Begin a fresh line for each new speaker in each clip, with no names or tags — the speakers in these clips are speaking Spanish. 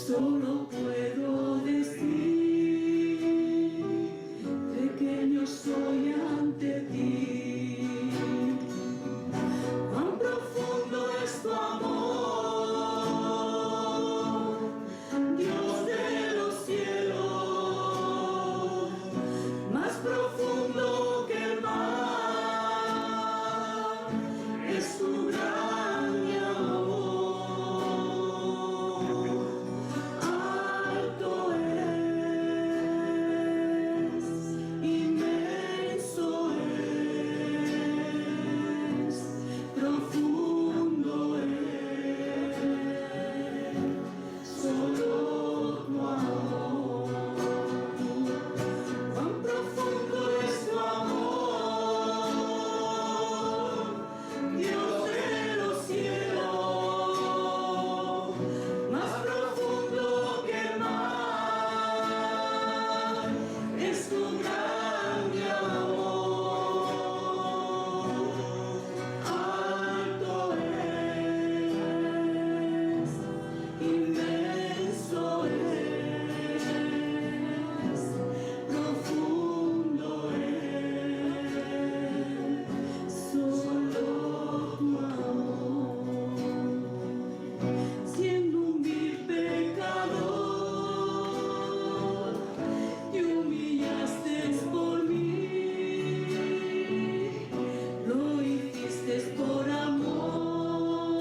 Solo puedo decir, pequeño soy ante ti. Cuán profundo es tu amor, Dios de los cielos, más profundo que el mar, es tu gran amor. Alto es, inmenso es, profundo es, solo tu amor. Cuán profundo es tu amor, Dios de los cielos, más profundo que el mar, es tu gran amor. Alto es, inmenso es, profundo es, solo tu amor. Siendo un vil pecador, te humillaste por mí, lo hiciste por amor,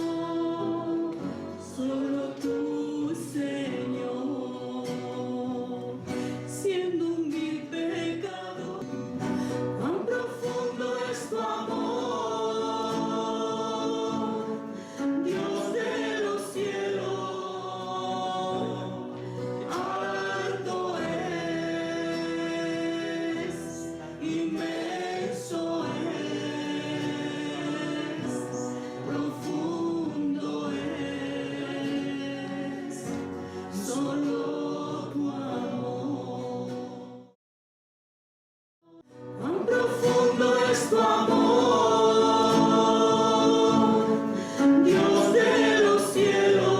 solo tú, Señor. Siendo un vil pecador, cuán profundo es tu amor, Dios de los cielos, alto es, inmenso es, profundo es, solo tu amor. Cuán profundo es tu amor, Dios de los cielos,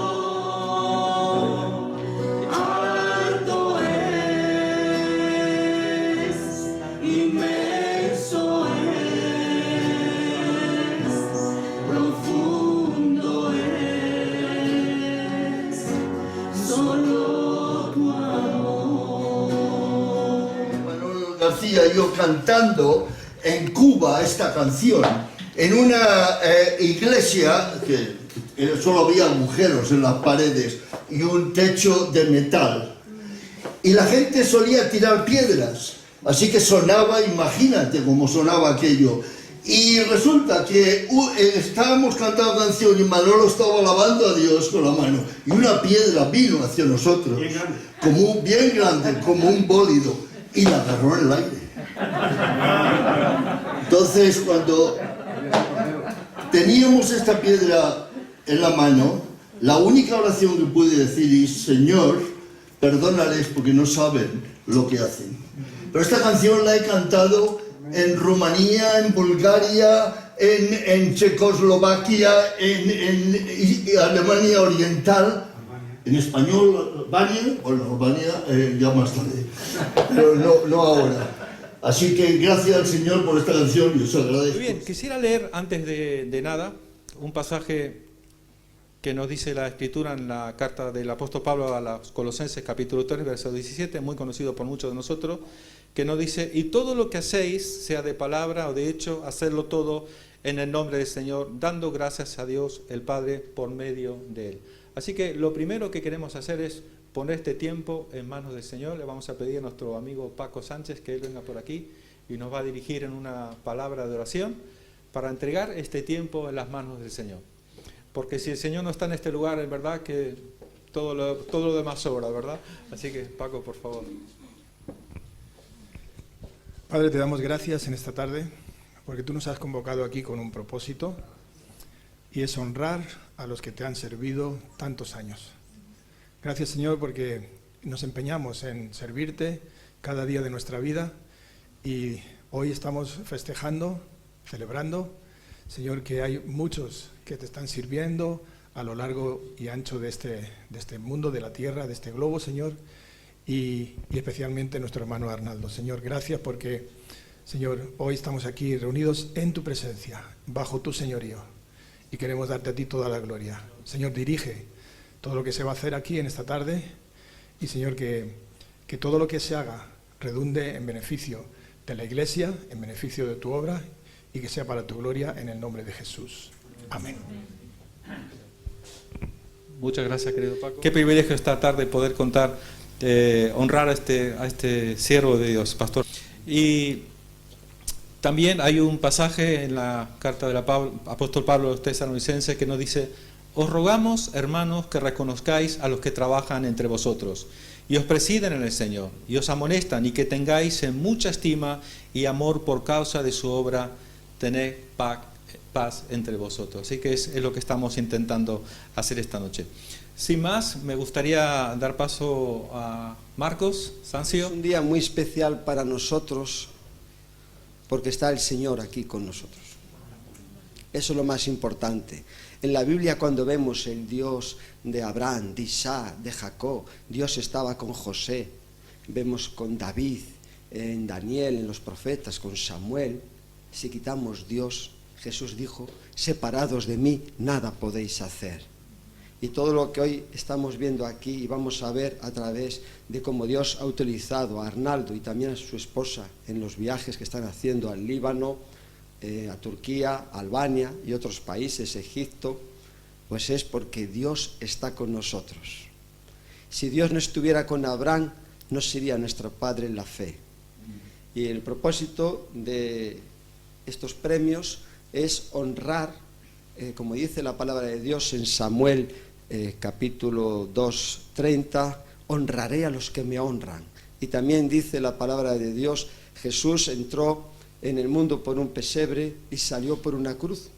alto es, inmenso es, profundo es, solo tu amor.
Manuel García y yo cantando en Cuba esta canción en una iglesia que solo había agujeros en las paredes y un techo de metal, y la gente solía tirar piedras, así que sonaba, imagínate cómo sonaba aquello. Y resulta que estábamos cantando canción y Manolo estaba alabando a Dios con la mano y una piedra vino hacia nosotros, bien grande, como un bólido, y la agarró en el aire. Entonces, cuando teníamos esta piedra en la mano, la única oración que pude decir es: Señor, perdónales porque no saben lo que hacen. Pero esta canción la he cantado en Rumanía, en Bulgaria, en Checoslovaquia, en Alemania Oriental, en español, Albania, bueno, Albania ya más tarde, pero no ahora. Así que gracias al Señor por esta canción y os agradezco.
Muy bien, quisiera leer antes de nada un pasaje que nos dice la Escritura en la carta del apóstol Pablo a los Colosenses, capítulo 3, verso 17, muy conocido por muchos de nosotros, que nos dice: y todo lo que hacéis, sea de palabra o de hecho, hacedlo todo en el nombre del Señor, dando gracias a Dios el Padre por medio de Él. Así que lo primero que queremos hacer es poner este tiempo en manos del Señor. Le vamos a pedir a nuestro amigo Paco Sánchez que él venga por aquí y nos va a dirigir en una palabra de oración para entregar este tiempo en las manos del Señor. Porque si el Señor no está en este lugar, es verdad que todo lo demás sobra, ¿verdad? Así que, Paco, por favor.
Padre, te damos gracias en esta tarde porque tú nos has convocado aquí con un propósito, y es honrar a los que te han servido tantos años. Gracias, Señor, porque nos empeñamos en servirte cada día de nuestra vida, y hoy estamos festejando, celebrando, Señor, que hay muchos que te están sirviendo, a lo largo y ancho de este mundo, de la tierra, de este globo, Señor, y especialmente nuestro hermano Arnaldo. Señor, gracias porque, Señor, hoy estamos aquí reunidos en tu presencia, bajo tu señorío, y queremos darte a ti toda la gloria. Señor, dirige todo lo que se va a hacer aquí en esta tarde, y Señor, que todo lo que se haga redunde en beneficio de la Iglesia, en beneficio de tu obra, y que sea para tu gloria, en el nombre de Jesús. Amén.
Muchas gracias, querido Paco. Qué privilegio esta tarde poder contar, honrar a este siervo de Dios, pastor. Y también hay un pasaje en la carta del apóstol Pablo a los tesalonicenses que nos dice: os rogamos, hermanos, que reconozcáis a los que trabajan entre vosotros y os presiden en el Señor, y os amonestan, y que tengáis en mucha estima y amor por causa de su obra, tened paz entre vosotros. Así que es lo que estamos intentando hacer esta noche. Sin más, me gustaría dar paso a Marcos Sancio.
Es un día muy especial para nosotros porque está el Señor aquí con nosotros. Eso es lo más importante. En la Biblia, cuando vemos el Dios de Abraham, de Isaac, de Jacob, Dios estaba con José, vemos con David, en Daniel, en los profetas, con Samuel. Si quitamos Dios, Jesús dijo: separados de mí nada podéis hacer. Y todo lo que hoy estamos viendo aquí y vamos a ver a través de cómo Dios ha utilizado a Arnaldo y también a su esposa en los viajes que están haciendo al Líbano, a Turquía, Albania y otros países, Egipto, pues es porque Dios está con nosotros. Si Dios no estuviera con Abraham, no sería nuestro padre en la fe. Y el propósito de estos premios es honrar, como dice la palabra de Dios en Samuel capítulo 2:30, honraré a los que me honran. Y también dice la palabra de Dios: Jesús entró en el mundo por un pesebre y salió por una cruz,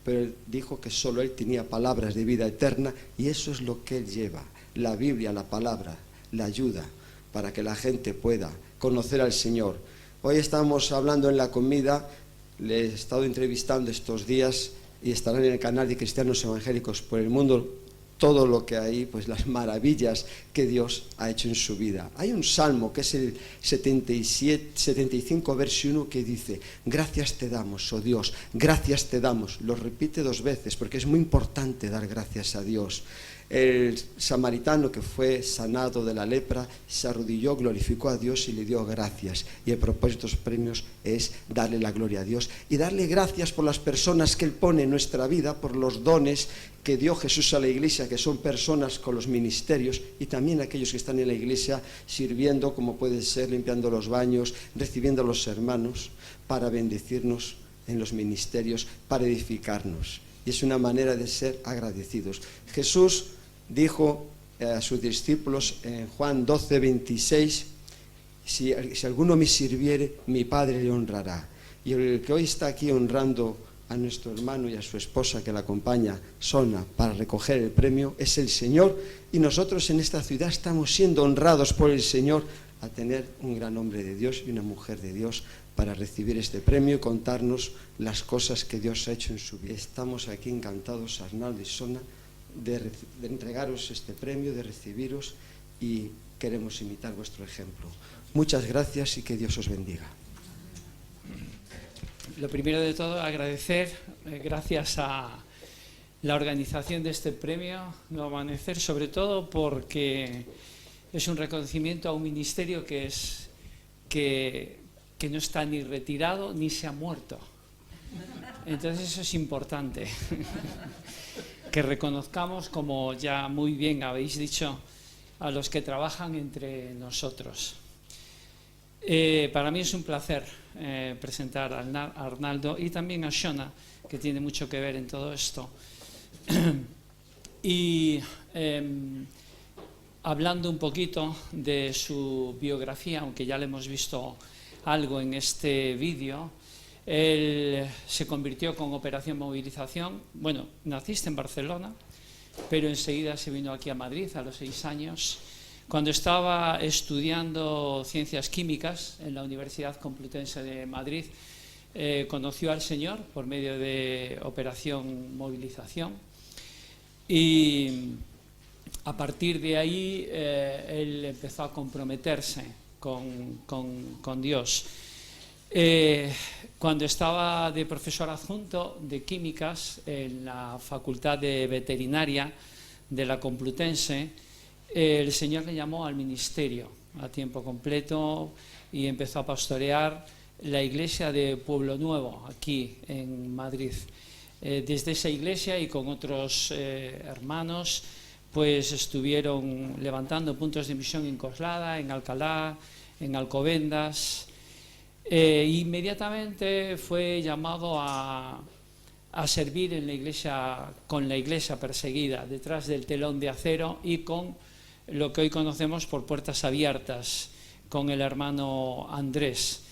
pero él dijo que solo él tenía palabras de vida eterna, y eso es lo que él lleva, la Biblia, la palabra, la ayuda para que la gente pueda conocer al Señor. Hoy estamos hablando en la comida, le he estado entrevistando estos días y estarán en el canal de Cristianos Evangélicos por el Mundo todo lo que hay, pues las maravillas que Dios ha hecho en su vida. Hay un salmo que es el 75, verso 1, que dice: gracias te damos, oh Dios, gracias te damos. Lo repite 2 veces porque es muy importante dar gracias a Dios. El samaritano que fue sanado de la lepra se arrodilló, glorificó a Dios y le dio gracias. Y el propósito de los premios es darle la gloria a Dios y darle gracias por las personas que Él pone en nuestra vida, por los dones que dio Jesús a la iglesia, que son personas con los ministerios, y también aquellos que están en la iglesia sirviendo, como puede ser limpiando los baños, recibiendo a los hermanos, para bendecirnos en los ministerios, para edificarnos. Y es una manera de ser agradecidos. Jesús dijo a sus discípulos en Juan 12:26, si alguno me sirviere, mi Padre le honrará. Y el que hoy está aquí honrando a nuestro hermano y a su esposa que la acompaña, Sona, para recoger el premio, es el Señor. Y nosotros en esta ciudad estamos siendo honrados por el Señor a tener un gran hombre de Dios y una mujer de Dios para recibir este premio y contarnos las cosas que Dios ha hecho en su vida. Estamos aquí encantados, Arnaldo y Sona, de entregaros este premio, de recibiros, y queremos imitar vuestro ejemplo. Muchas gracias y que Dios os bendiga.
Lo primero de todo, agradecer, gracias a la organización de este premio, Nuevo Amanecer, sobre todo porque es un reconocimiento a un ministerio que no está ni retirado ni se ha muerto. Entonces eso es importante, que reconozcamos, como ya muy bien habéis dicho, a los que trabajan entre nosotros. Para mí es un placer presentar a Arnaldo y también a Shona, que tiene mucho que ver en todo esto. Y hablando un poquito de su biografía, aunque ya le hemos visto algo en este vídeo, él se convirtió con Operación Movilización. Bueno, naciste en Barcelona, pero enseguida se vino aquí a Madrid a los 6 años. Cuando estaba estudiando Ciencias Químicas en la Universidad Complutense de Madrid, conoció al Señor por medio de Operación Movilización. Y a partir de ahí él empezó a comprometerse con Dios. Cuando estaba de profesor adjunto de químicas en la Facultad de Veterinaria de la Complutense, el Señor le llamó al ministerio a tiempo completo y empezó a pastorear la iglesia de Pueblo Nuevo, aquí en Madrid. Desde esa iglesia y con otros hermanos, pues estuvieron levantando puntos de misión en Coslada, en Alcalá, en Alcobendas. Inmediatamente fue llamado a servir en la iglesia, con la iglesia perseguida, detrás del telón de acero y con lo que hoy conocemos por puertas abiertas, con el hermano Andrés.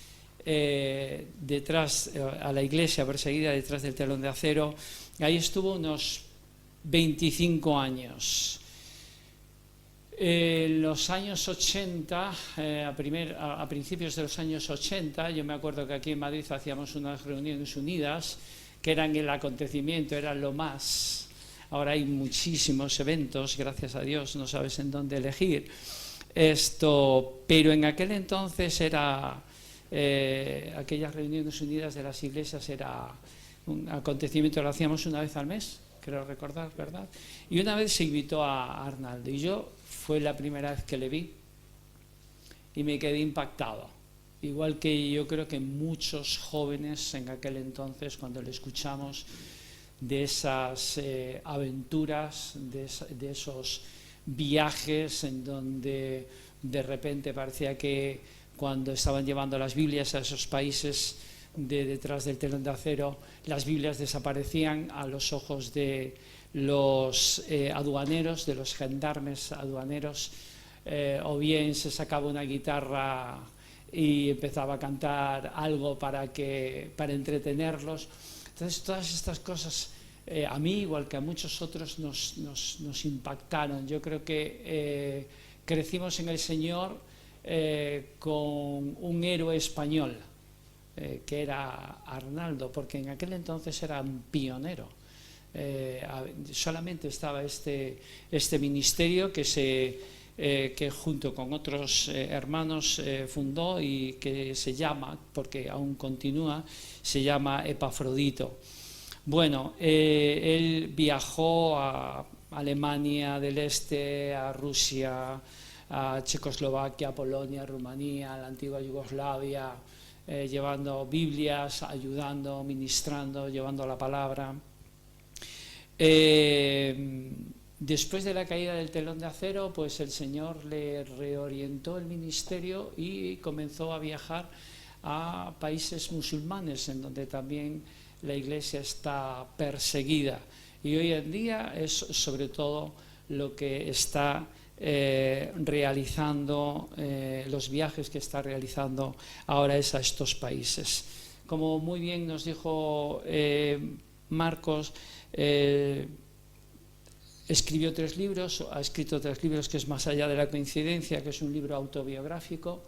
Detrás a la iglesia perseguida, detrás del telón de acero. Ahí estuvo unos 25 años. En los años 80, a principios de los años 80, yo me acuerdo que aquí en Madrid hacíamos unas reuniones unidas que eran el acontecimiento, eran lo más. Ahora hay muchísimos eventos, gracias a Dios, no sabes en dónde elegir esto, pero en aquel entonces era aquellas reuniones unidas de las iglesias, era un acontecimiento, lo hacíamos una vez al mes, creo recordar, ¿verdad? Y una vez se invitó a Arnaldo y yo fue la primera vez que le vi y me quedé impactado, igual que yo creo que muchos jóvenes en aquel entonces cuando le escuchamos de esas aventuras, de esos viajes en donde de repente parecía que cuando estaban llevando las Biblias a esos países detrás del telón de acero, las Biblias desaparecían a los ojos de los aduaneros, de los gendarmes aduaneros, o bien se sacaba una guitarra y empezaba a cantar algo para entretenerlos. Entonces todas estas cosas a mí, igual que a muchos otros, nos impactaron. Yo creo que crecimos en el Señor con un héroe español, que era Arnaldo, porque en aquel entonces era un pionero. Solamente estaba este ministerio que junto con otros hermanos fundó y que se llama, porque aún continúa, se llama Epafrodito. Bueno, él viajó a Alemania del Este, a Rusia, a Checoslovaquia, a Polonia, a Rumanía, a la antigua Yugoslavia, llevando Biblias, ayudando, ministrando, llevando la palabra. Después de la caída del telón de acero, pues el Señor le reorientó el ministerio y comenzó a viajar a países musulmanes, en donde también la iglesia está perseguida. Y hoy en día es sobre todo lo que está realizando, los viajes que está realizando ahora es a estos países. Como muy bien nos dijo Marcos, escribió 3 libros, ha escrito 3 libros, que es Más allá de la coincidencia, que es un libro autobiográfico.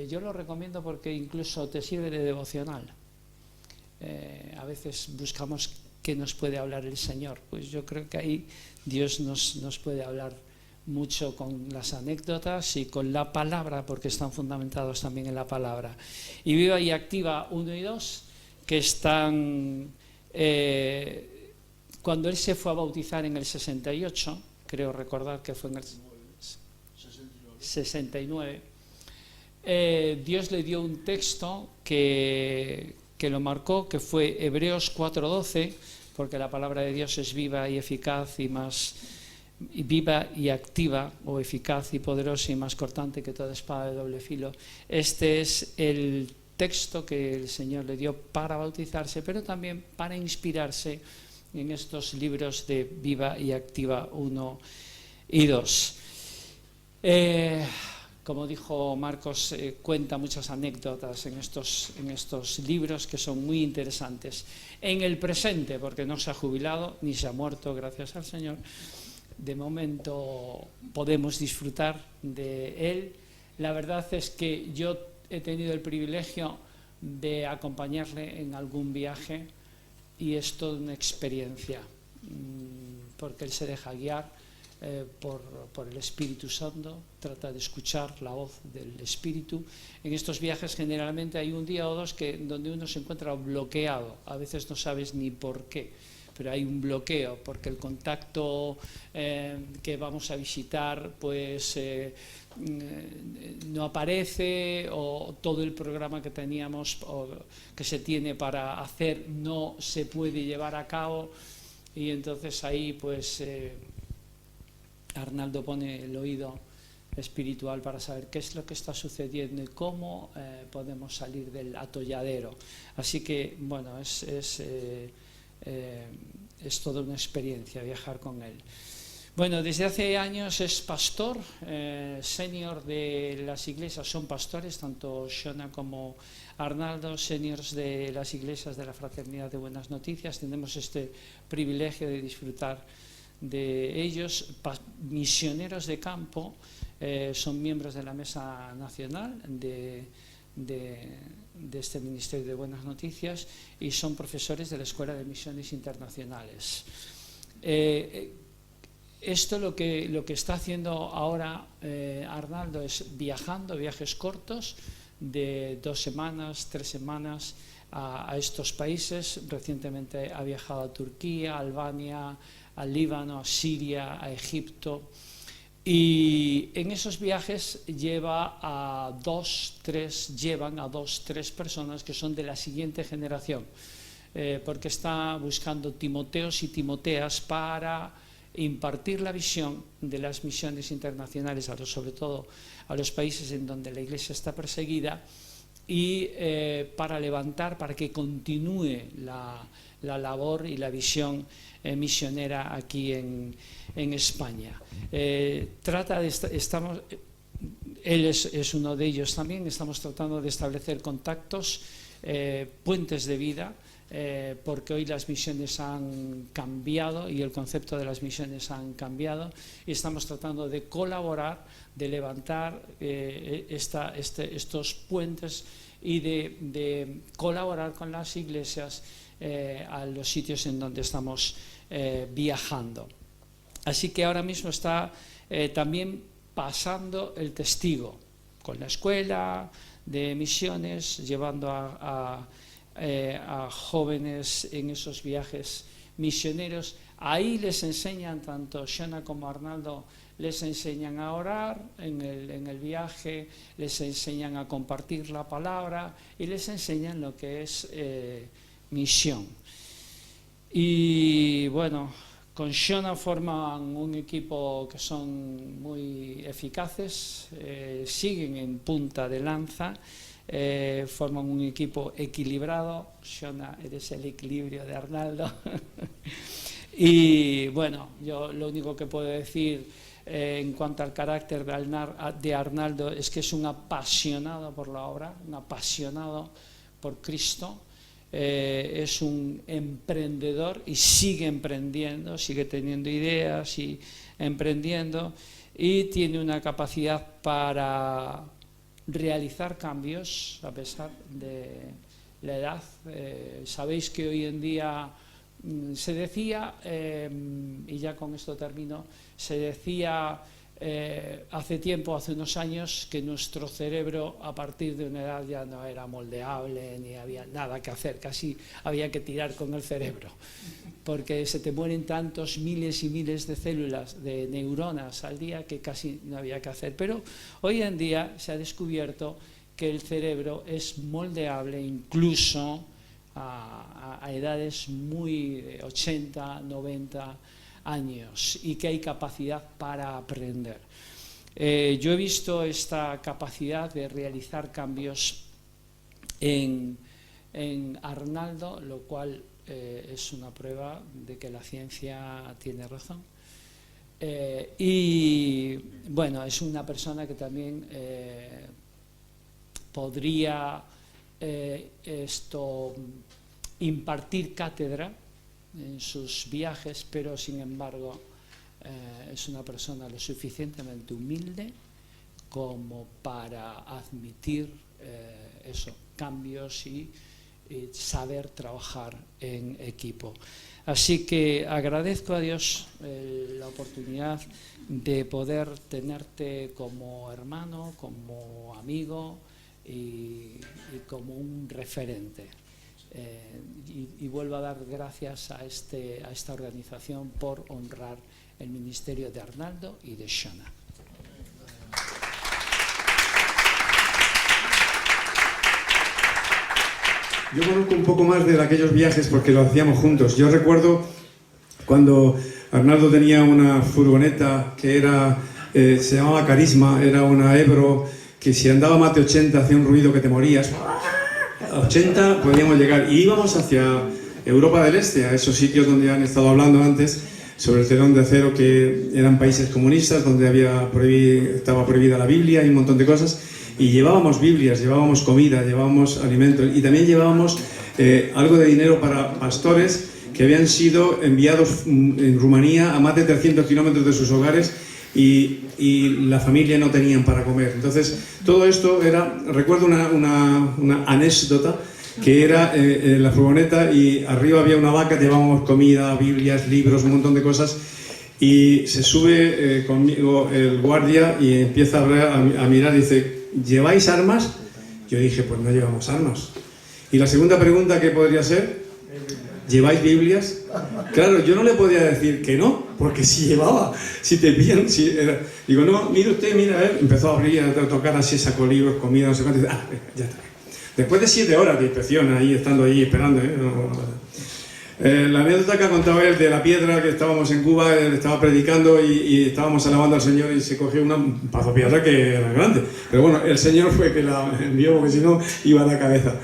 Yo lo recomiendo porque incluso te sirve de devocional. A veces buscamos qué nos puede hablar el Señor, pues yo creo que ahí Dios nos puede hablar mucho con las anécdotas y con la palabra, porque están fundamentados también en la palabra. Y Viva y Activa 1 y 2, que están... cuando él se fue a bautizar en el 68, creo recordar que fue en el 69, Dios le dio un texto que lo marcó, que fue Hebreos 4:12, porque la palabra de Dios es viva y eficaz y viva y activa, o eficaz y poderosa y más cortante que toda espada de doble filo. Este es el texto que el Señor le dio para bautizarse, pero también para inspirarse en estos libros de Viva y Activa 1 y 2. Como dijo Marcos, cuenta muchas anécdotas en estos libros que son muy interesantes. En el presente, porque no se ha jubilado ni se ha muerto, gracias al Señor, de momento podemos disfrutar de él. La verdad es que yo he tenido el privilegio de acompañarle en algún viaje y es toda una experiencia. porque él se deja guiar por el Espíritu Santo, trata de escuchar la voz del Espíritu. En estos viajes generalmente hay un día o dos donde uno se encuentra bloqueado, a veces no sabes ni por qué, pero hay un bloqueo porque el contacto que vamos a visitar pues no aparece, o todo el programa que teníamos o que se tiene para hacer no se puede llevar a cabo, y entonces ahí pues Arnaldo pone el oído espiritual para saber qué es lo que está sucediendo y cómo podemos salir del atolladero. Así que bueno, es toda una experiencia viajar con él. Bueno, desde hace años es pastor senior de las iglesias, son pastores, tanto Shona como Arnaldo, seniors de las iglesias de la Fraternidad de Buenas Noticias. Tenemos este privilegio de disfrutar de ellos, misioneros de campo, son miembros de la Mesa Nacional de este Ministerio de Buenas Noticias y son profesores de la Escuela de Misiones Internacionales. Esto lo que está haciendo ahora Arnaldo es viajes cortos de 2 semanas, 3 semanas a estos países. Recientemente ha viajado a Turquía, a Albania, al Líbano, a Siria, a Egipto, y en esos viajes llevan a 2, 3 personas que son de la siguiente generación, porque está buscando Timoteos y Timoteas para impartir la visión de las misiones internacionales, sobre todo a los países en donde la Iglesia está perseguida, y para que continúe la labor y la visión misionera aquí en España. Él es uno de ellos también. Estamos tratando de establecer contactos, puentes de vida, porque hoy las misiones han cambiado y el concepto de las misiones han cambiado, y estamos tratando de colaborar, de levantar estos puentes y de colaborar con las iglesias a los sitios en donde estamos viajando. Así que ahora mismo está también pasando el testigo con la escuela de misiones, llevando a jóvenes en esos viajes misioneros. Ahí les enseñan, tanto Shona como Arnaldo, les enseñan a orar en el viaje, les enseñan a compartir la palabra y les enseñan lo que es misión. Y bueno, con Shona forman un equipo que son muy eficaces, siguen en punta de lanza, forman un equipo equilibrado. Shona, eres el equilibrio de Arnaldo. Y bueno, yo lo único que puedo decir en cuanto al carácter de Arnaldo es que es un apasionado por la obra, un apasionado por Cristo. Es un emprendedor y sigue emprendiendo, sigue teniendo ideas y emprendiendo, y tiene una capacidad para realizar cambios a pesar de la edad. Sabéis que hoy en día se decía, y ya con esto termino, se decía hace unos años, que nuestro cerebro a partir de una edad ya no era moldeable, ni había nada que hacer, casi había que tirar con el cerebro, porque se te mueren tantos miles y miles de células, de neuronas al día, que casi no había que hacer. Pero hoy en día se ha descubierto que el cerebro es moldeable incluso a edades muy de 80, 90 años, y que hay capacidad para aprender. Yo he visto esta capacidad de realizar cambios en Arnaldo, lo cual es una prueba de que la ciencia tiene razón. Y bueno, es una persona que también podría impartir cátedra en sus viajes, pero sin embargo es una persona lo suficientemente humilde como para admitir cambios y saber trabajar en equipo. Así que agradezco a Dios la oportunidad de poder tenerte como hermano, como amigo y como un referente. Y vuelvo a dar gracias a esta organización por honrar el ministerio de Arnaldo y de Shana.
Yo conozco un poco más de aquellos viajes porque lo hacíamos juntos. Yo recuerdo cuando Arnaldo tenía una furgoneta que era, se llamaba Carisma, era una Ebro, que si andaba más de 80 hacía un ruido que te morías. A 80 podíamos llegar y íbamos hacia Europa del Este, a esos sitios donde han estado hablando antes, sobre el telón de acero, que eran países comunistas, donde estaba prohibida la Biblia y un montón de cosas. Y llevábamos Biblias, llevábamos comida, llevábamos alimentos y también llevábamos algo de dinero para pastores que habían sido enviados en Rumanía a más de 300 kilómetros de sus hogares y la familia no tenían para comer. Entonces, todo esto era, recuerdo una anécdota que era la furgoneta y arriba había una vaca, llevábamos comida, Biblias, libros, un montón de cosas. Y se sube conmigo el guardia y empieza a mirar y dice: ¿lleváis armas? Yo dije: pues no llevamos armas. Y la segunda pregunta, ¿qué podría ser? ¿Lleváis Biblias? Claro, yo no le podía decir que no, porque si llevaba, si te pillan, digo: no, mire usted, mira, empezó a abrir, a tocar así, sacó libros, comida, no sé cuánto, y dice: ya está. Después de 7 horas de inspección, ahí, estando ahí esperando, la anécdota que ha contado él de la piedra, que estábamos en Cuba, él estaba predicando y estábamos alabando al Señor y se cogió un pazo de piedra que era grande. Pero bueno, el Señor fue que la envió, porque si no iba a la cabeza.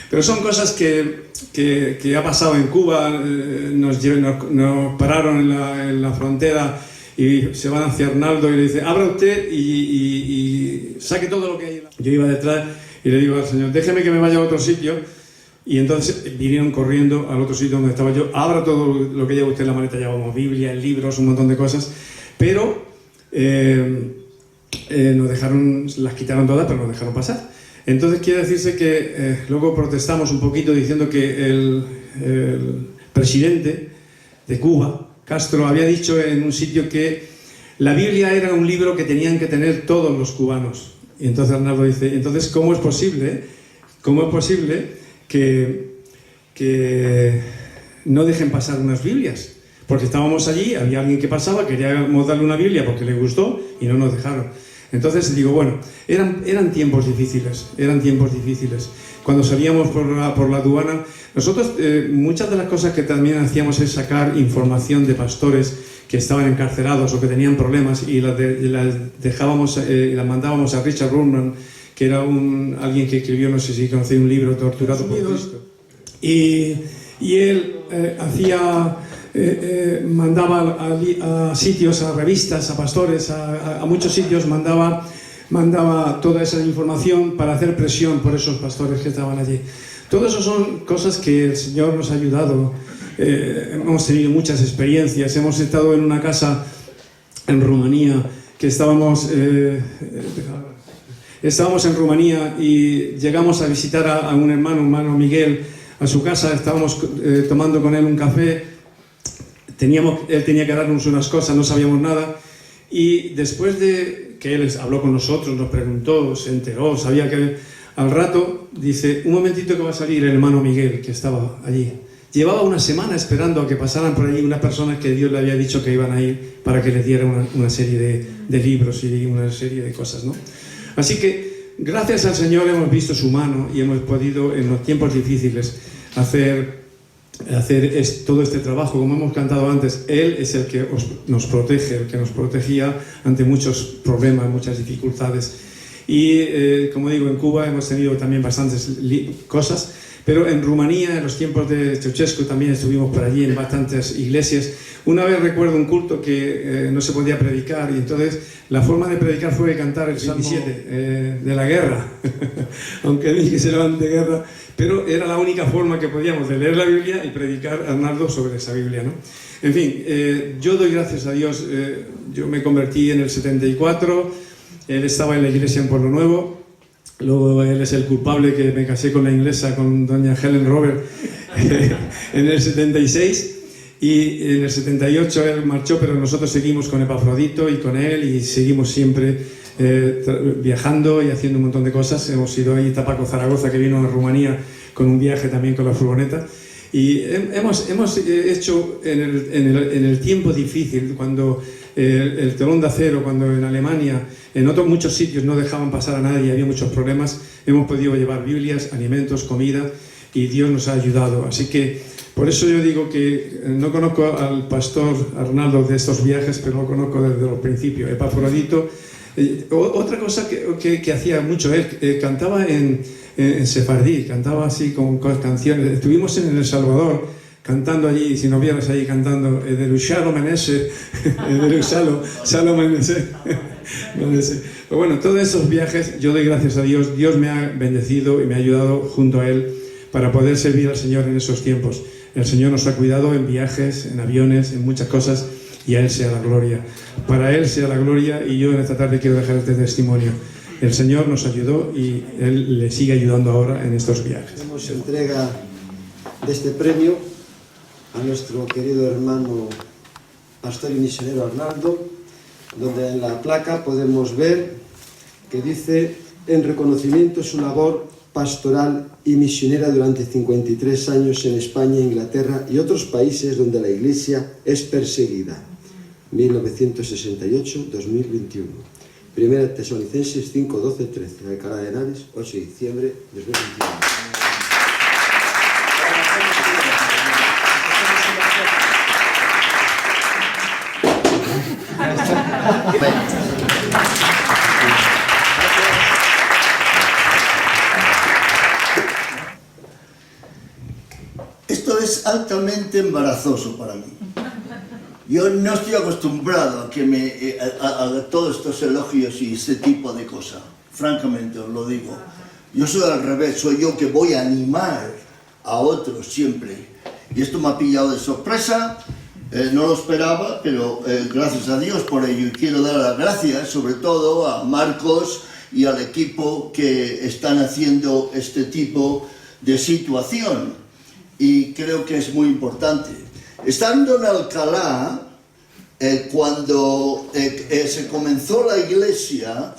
Pero son cosas que ha pasado en Cuba. Nos pararon en la frontera y se van hacia Arnaldo y le dice: abra usted y saque todo lo que hay. Yo iba detrás y le digo al Señor: déjeme que me vaya a otro sitio. Y entonces vinieron corriendo al otro sitio donde estaba yo: abra todo lo que lleva usted en la maleta. Llevamos Biblia, libros, un montón de cosas. Pero nos dejaron, las quitaron todas, pero nos dejaron pasar. Entonces quiere decirse que luego protestamos un poquito diciendo que el presidente de Cuba, Castro, había dicho en un sitio que la Biblia era un libro que tenían que tener todos los cubanos. Y entonces Arnaldo dice: entonces, ¿cómo es posible que no dejen pasar unas Biblias? Porque estábamos allí, había alguien que pasaba, queríamos darle una Biblia porque le gustó y no nos dejaron. Entonces digo, bueno, eran tiempos difíciles, Cuando salíamos por la aduana, nosotros muchas de las cosas que también hacíamos es sacar información de pastores que estaban encarcelados o que tenían problemas y las dejábamos, las mandábamos a Richard Rundman, que era alguien que escribió, no sé si conocéis, un libro, Torturado por Cristo. Y él mandaba a sitios, a revistas, a pastores, a muchos sitios, mandaba toda esa información para hacer presión por esos pastores que estaban allí. Todo eso son cosas que el Señor nos ha ayudado. Hemos tenido muchas experiencias. Hemos estado en una casa en Rumanía que estábamos en Rumanía y llegamos a visitar a un hermano Miguel, a su casa. Estábamos tomando con él un café. Él tenía que darnos unas cosas, no sabíamos nada. Y después de que él habló con nosotros, nos preguntó, se enteró, sabía que al rato, dice: un momentito que va a salir el hermano Miguel, que estaba allí. Llevaba una semana esperando a que pasaran por allí unas personas que Dios le había dicho que iban a ir para que les diera una serie de libros y una serie de cosas, ¿no? Así que, gracias al Señor, hemos visto su mano y hemos podido, en los tiempos difíciles, hacer todo este trabajo. Como hemos cantado antes, Él es el que nos protege, el que nos protegía ante muchos problemas, muchas dificultades. Y como digo, en Cuba hemos tenido también bastantes cosas, pero en Rumanía, en los tiempos de Ceausescu, también estuvimos por allí en bastantes iglesias. Una vez recuerdo un culto que no se podía predicar, y entonces la forma de predicar fue cantar el Salmo 27 de la guerra, aunque dije que era de guerra, pero era la única forma que podíamos de leer la Biblia y predicar a Arnaldo sobre esa Biblia, ¿no? En fin, yo doy gracias a Dios. Yo me convertí en el 74, él estaba en la iglesia en Pueblo Nuevo, Luego él es el culpable que me casé con la inglesa, con doña Helen Robert, en el 76. Y en el 78 él marchó, pero nosotros seguimos con Epafrodito y con él y seguimos siempre viajando y haciendo un montón de cosas. Hemos ido ahí a Paco Zaragoza, que vino a Rumanía con un viaje también con la furgoneta. Y hemos hecho en el tiempo difícil, cuando el telón de acero, cuando en Alemania, en otros muchos sitios no dejaban pasar a nadie, había muchos problemas, hemos podido llevar Biblias, alimentos, comida, y Dios nos ha ayudado. Así que por eso yo digo que no conozco al pastor Arnaldo de estos viajes, pero lo conozco desde los principios. Epafrodito. Otra cosa que hacía mucho él, cantaba en sefardí, cantaba así con canciones. Estuvimos en El Salvador cantando allí, si nos vieras ahí cantando Ederushalo Menese, Ederushalo Menese. Pero bueno, todos esos viajes yo doy gracias a Dios. Dios me ha bendecido y me ha ayudado junto a Él para poder servir al Señor en esos tiempos. El Señor nos ha cuidado en viajes, en aviones, en muchas cosas, y a Él sea la gloria. Para Él sea la gloria, y yo en esta tarde quiero dejar este testimonio. El Señor nos ayudó y Él le sigue ayudando ahora en estos viajes.
Hacemos entrega de este premio a nuestro querido hermano pastor y misionero Arnaldo, donde en la placa podemos ver que dice: en reconocimiento a su labor pastoral y misionera durante 53 años en España, Inglaterra y otros países donde la Iglesia es perseguida. 1968-2021. Primera Tesalonicenses 5, 12, 13. Alcalá de Henares, 8 de diciembre de 2021.
Esto es altamente embarazoso para mí. Yo no estoy acostumbrado a que a todos estos elogios y este tipo de cosas. Francamente os lo digo. Yo soy al revés, soy yo que voy a animar a otros siempre. Y esto me ha pillado de sorpresa, no lo esperaba, pero gracias a Dios por ello. Y quiero dar las gracias sobre todo a Marcos y al equipo que están haciendo este tipo de situación. Y creo que es muy importante. Estando en Alcalá, cuando se comenzó la iglesia,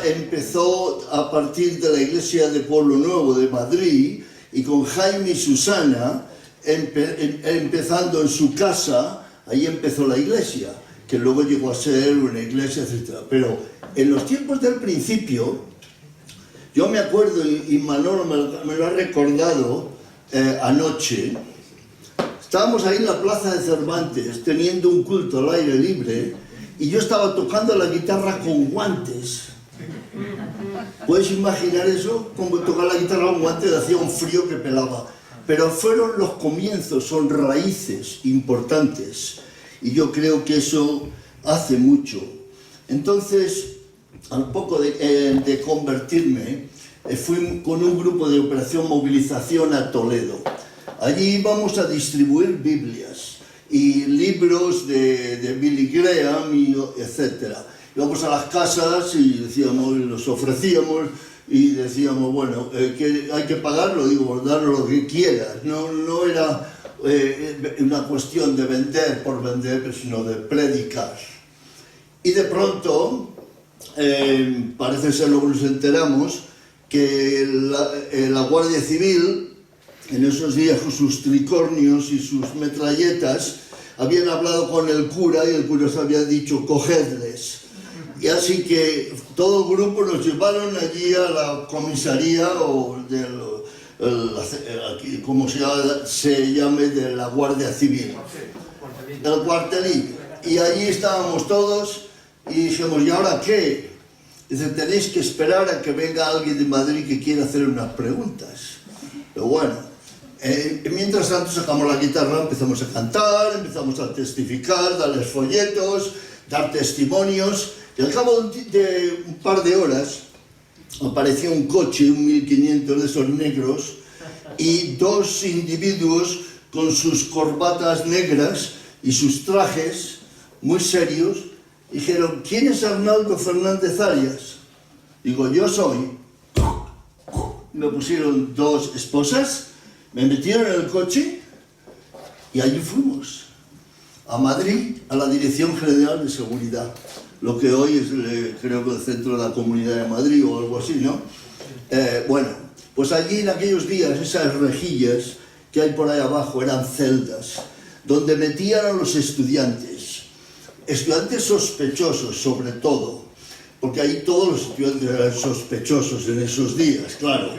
empezó a partir de la iglesia de Pueblo Nuevo de Madrid, y con Jaime y Susana, empezando en su casa, ahí empezó la iglesia, que luego llegó a ser una iglesia, etc. Pero en los tiempos del principio, yo me acuerdo, y Manolo me lo ha recordado anoche, estábamos ahí en la plaza de Cervantes teniendo un culto al aire libre y yo estaba tocando la guitarra con guantes. ¿Puedes imaginar eso? Como tocar la guitarra con guantes, hacía un frío que pelaba. Pero fueron los comienzos, son raíces importantes y yo creo que eso hace mucho. Entonces, al poco de convertirme, fui con un grupo de Operación Movilización a Toledo. Allí íbamos a distribuir Biblias y libros de Billy Graham, etc. Íbamos a las casas y decíamos, los ofrecíamos y decíamos, bueno, que hay que pagarlo, digo, darlo lo que quieras. No era una cuestión de vender por vender, sino de predicar. Y de pronto, parece ser lo que nos enteramos, que la Guardia Civil, en esos días con sus tricornios y sus metralletas, habían hablado con el cura y el cura se había dicho, cogedles. Y así que todo el grupo nos llevaron allí a la comisaría o como se llame, de la Guardia Civil, del cuartelillo. Y allí estábamos todos y dijimos, ¿y ahora qué? Dice, tenéis que esperar a que venga alguien de Madrid que quiera hacer unas preguntas. Pero bueno, mientras tanto sacamos la guitarra, empezamos a cantar, empezamos a testificar, darles folletos, dar testimonios. Y al cabo de un par de horas apareció un coche, un 1500 de esos negros, y dos individuos con sus corbatas negras y sus trajes muy serios. Dijeron, ¿quién es Arnaldo Fernández Arias? Digo, yo soy. me pusieron 2 esposas, me metieron en el coche y allí fuimos, a Madrid, a la Dirección General de Seguridad, lo que hoy es, creo que el Centro de la Comunidad de Madrid o algo así, ¿no? Bueno, pues allí en aquellos días, esas rejillas que hay por ahí abajo eran celdas, donde metían a los estudiantes sospechosos sobre todo, porque ahí todos los estudiantes eran sospechosos en esos días, claro.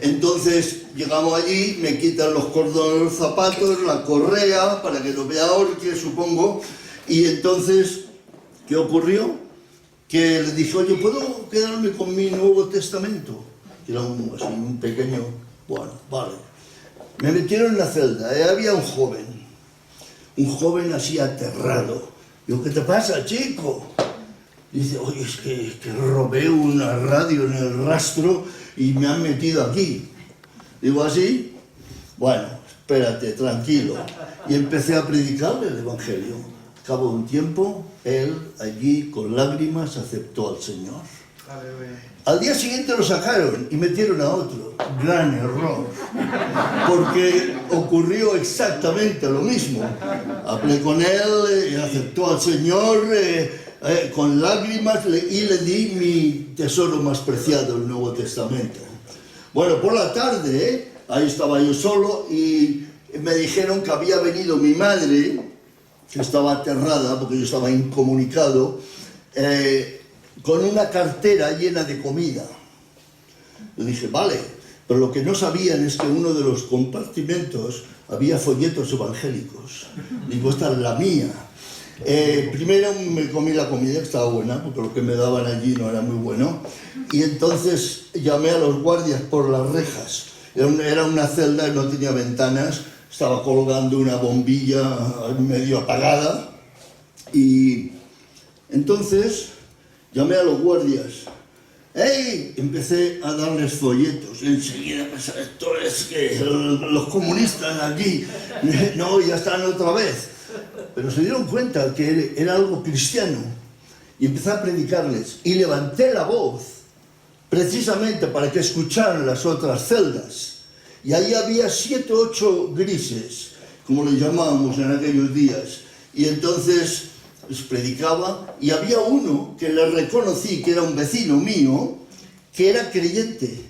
Entonces llegamos allí, me quitan los cordones de los zapatos, la correa, para que no me ahorque, supongo, y entonces, ¿qué ocurrió? Que le dije, oye, ¿puedo quedarme con mi Nuevo Testamento? Que era un pequeño, bueno, vale. Me metieron en la celda, había un joven así aterrado. Digo, ¿qué te pasa, chico? Dice, oye, es que robé una radio en el rastro y me han metido aquí. Digo, ¿así? Bueno, espérate, tranquilo. Y empecé a predicarle el Evangelio. Al cabo de un tiempo, él allí con lágrimas aceptó al Señor. Al día siguiente lo sacaron y metieron a otro. Gran error. Porque ocurrió exactamente lo mismo. Hablé con él, aceptó al Señor con lágrimas y le di mi tesoro más preciado, el Nuevo Testamento. Bueno, por la tarde, ahí estaba yo solo y me dijeron que había venido mi madre, que estaba aterrada porque yo estaba incomunicado, con una cartera llena de comida. Le dije, vale, pero lo que no sabían es que en uno de los compartimentos había folletos evangélicos. Digo, esta es la mía. Primero me comí la comida, que estaba buena, porque lo que me daban allí no era muy bueno. Y entonces llamé a los guardias por las rejas. Era una celda, no tenía ventanas, estaba colgando una bombilla medio apagada. Y entonces llamé a los guardias. ¡Ey! Empecé a darles folletos. Y enseguida pensé, esto es que los comunistas aquí, no, ya están otra vez. Pero se dieron cuenta que era algo cristiano. Y empecé a predicarles. Y levanté la voz, precisamente para que escucharan las otras celdas. Y ahí había 7 u 8 grises, como le llamábamos en aquellos días. Y entonces les predicaba, y había uno que le reconocí, que era un vecino mío, que era creyente.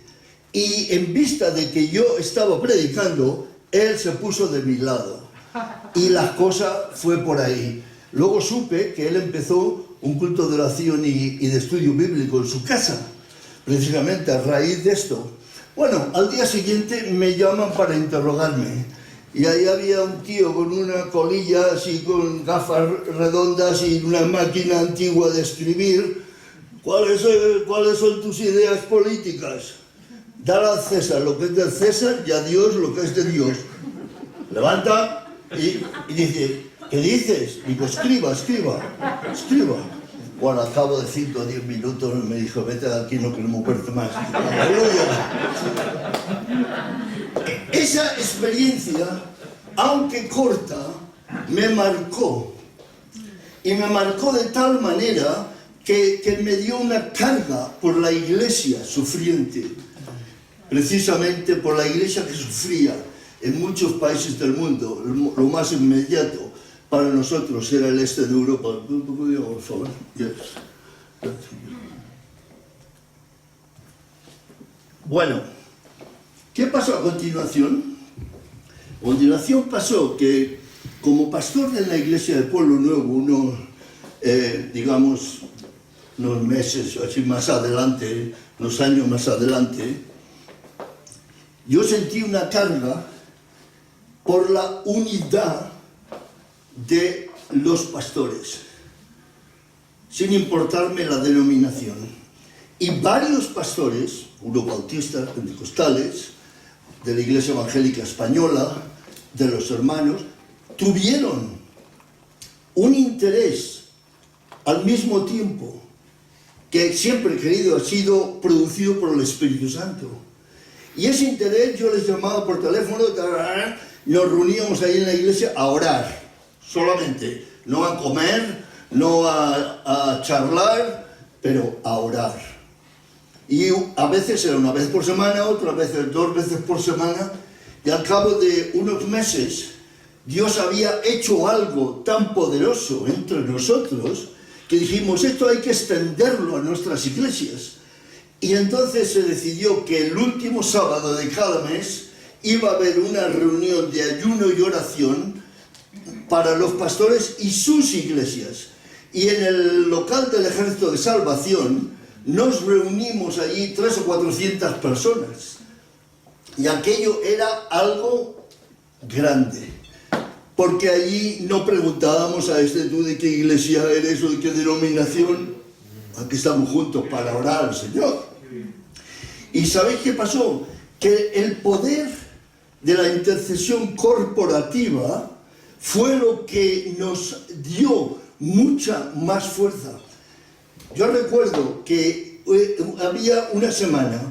Y en vista de que yo estaba predicando, él se puso de mi lado. Y la cosa fue por ahí. Luego supe que él empezó un culto de oración y de estudio bíblico en su casa, precisamente a raíz de esto. Bueno, al día siguiente me llaman para interrogarme. Y ahí había un tío con una colilla así, con gafas redondas y una máquina antigua de escribir. ¿Cuáles son tus ideas políticas? Dar al César lo que es del César y a Dios lo que es de Dios. Levanta y dice, ¿qué dices? Digo, escriba. Bueno, al cabo de 5 o 10 minutos me dijo, vete de aquí, no queremos verte más. ¡Aleluya! Esa experiencia, aunque corta, me marcó. Y me marcó de tal manera que me dio una carga por la iglesia sufriente. Precisamente por la iglesia que sufría en muchos países del mundo. Lo más inmediato para nosotros era el este de Europa. Por favor. Yes. Bueno, ¿qué pasó a continuación? A continuación pasó que, como pastor de la iglesia del Pueblo Nuevo, unos meses así más adelante, unos años más adelante, yo sentí una carga por la unidad de los pastores, sin importarme la denominación. Y varios pastores, unos bautistas, pentecostales, de la Iglesia Evangélica Española, de los hermanos, tuvieron un interés al mismo tiempo que siempre he querido, ha sido producido por el Espíritu Santo. Y ese interés yo les llamaba por teléfono, nos reuníamos ahí en la iglesia a orar, solamente, no a comer, no a charlar, pero a orar. Y a veces era una vez por semana, otras veces 2 veces por semana, y al cabo de unos meses Dios había hecho algo tan poderoso entre nosotros que dijimos, esto hay que extenderlo a nuestras iglesias. Y entonces se decidió que el último sábado de cada mes iba a haber una reunión de ayuno y oración para los pastores y sus iglesias. Y en el local del Ejército de Salvación nos reunimos allí 300 o 400 personas. Y aquello era algo grande. Porque allí no preguntábamos a tú de qué iglesia eres o de qué denominación. Aquí estamos juntos para orar al Señor. ¿Y sabéis qué pasó? Que el poder de la intercesión corporativa fue lo que nos dio mucha más fuerza. Yo recuerdo que había una semana,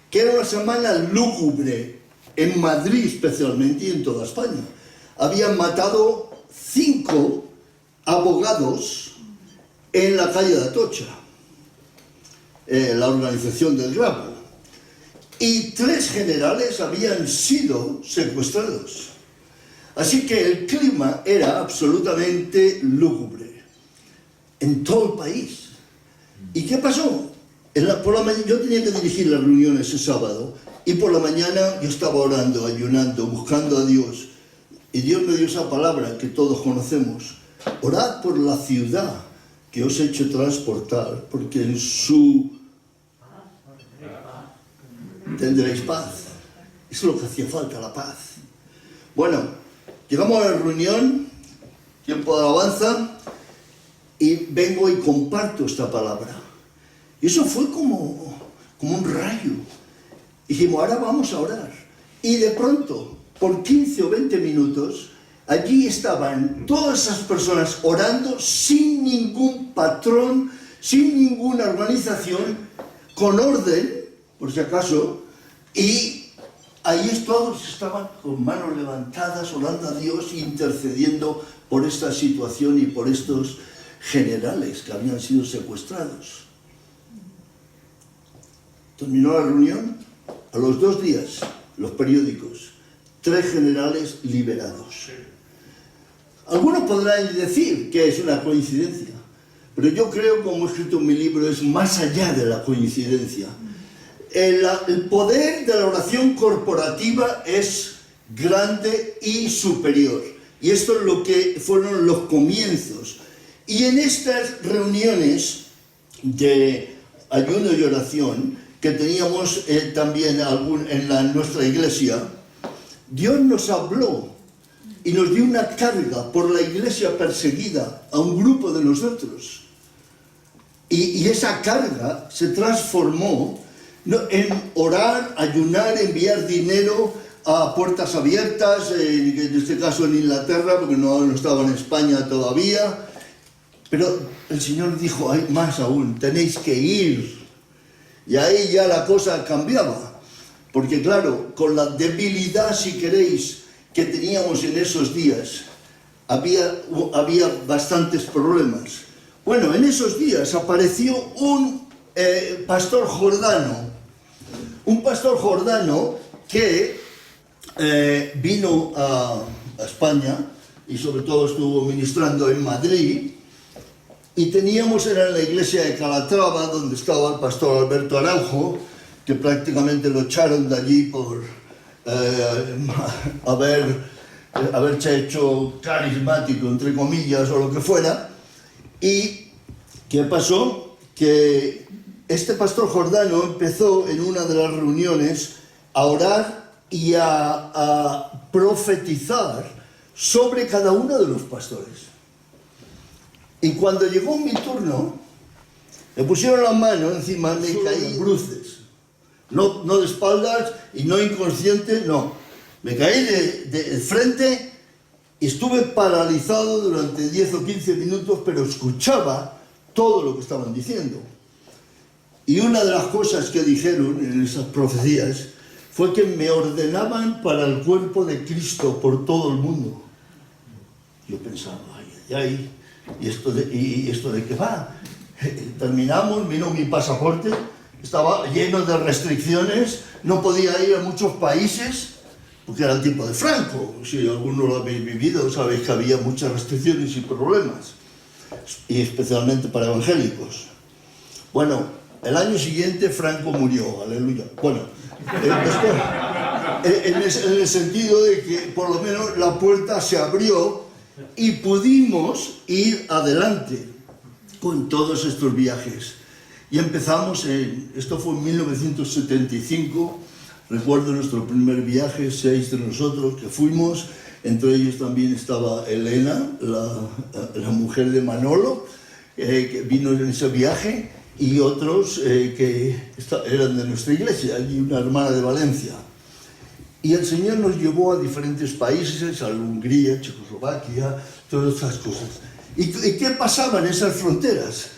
que era una semana lúgubre, en Madrid especialmente y en toda España. Habían matado 5 abogados en la calle de Atocha, la organización del Grapo, y 3 generales habían sido secuestrados. Así que el clima era absolutamente lúgubre en todo el país. ¿Y qué pasó? Por la mañana, yo tenía que dirigir las reuniones ese sábado, y por la mañana yo estaba orando, ayunando, buscando a Dios. Y Dios me dio esa palabra que todos conocemos. Orad por la ciudad que os he hecho transportar, porque en su tendréis paz. Eso es lo que hacía falta, la paz. Bueno, llegamos a la reunión, tiempo de alabanza, y vengo y comparto esta palabra. Y eso fue como un rayo. Dijimos, ahora vamos a orar. Y de pronto, por 15 o 20 minutos, allí estaban todas esas personas orando sin ningún patrón, sin ninguna organización, con orden, por si acaso, y ahí todos estaban con manos levantadas, orando a Dios, intercediendo por esta situación y por estos generales que habían sido secuestrados. Terminó la reunión, a los 2 días, los periódicos, 3 generales liberados. Algunos podrán decir que es una coincidencia, pero yo creo, como he escrito en mi libro, es más allá de la coincidencia. El poder de la oración corporativa es grande y superior. Y esto es lo que fueron los comienzos. Y en estas reuniones de ayuno y oración que teníamos también en nuestra iglesia, Dios nos habló y nos dio una carga por la iglesia perseguida a un grupo de nosotros. Y esa carga se transformó en orar, ayunar, enviar dinero a puertas abiertas, en este caso en Inglaterra, porque no estaba en España todavía. Pero el Señor dijo, hay más aún, tenéis que ir. Y ahí ya la cosa cambiaba. Porque claro, con la debilidad, si queréis, que teníamos en esos días, había bastantes problemas. Bueno, en esos días apareció un pastor jordano. Un pastor jordano que vino a España y sobre todo estuvo ministrando en Madrid. Y era en la iglesia de Calatrava, donde estaba el pastor Alberto Araujo, que prácticamente lo echaron de allí por haberse hecho carismático, entre comillas, o lo que fuera. ¿Y qué pasó? Que este pastor jordano empezó en una de las reuniones a orar y a profetizar sobre cada uno de los pastores. Y cuando llegó mi turno, me pusieron la mano encima, me caí bruces. No de espaldas y no inconsciente, no. Me caí de frente y estuve paralizado durante 10 o 15 minutos, pero escuchaba todo lo que estaban diciendo. Y una de las cosas que dijeron en esas profecías fue que me ordenaban para el cuerpo de Cristo por todo el mundo. Yo pensaba, ay. ¿Y esto de qué va? Terminamos, vino mi pasaporte, estaba lleno de restricciones, no podía ir a muchos países, porque era el tiempo de Franco. Si alguno lo habéis vivido, sabéis que había muchas restricciones y problemas, y especialmente para evangélicos. Bueno, el año siguiente Franco murió, aleluya. Bueno, en el sentido de que por lo menos la puerta se abrió y pudimos ir adelante con todos estos viajes. Y empezamos esto fue en 1975, recuerdo nuestro primer viaje, 6 de nosotros que fuimos, entre ellos también estaba Elena, la mujer de Manolo, que vino en ese viaje, y otros que eran de nuestra iglesia, y una hermana de Valencia. Y el Señor nos llevó a diferentes países, a Hungría, Checoslovaquia, todas esas cosas. ¿Y qué pasaba en esas fronteras?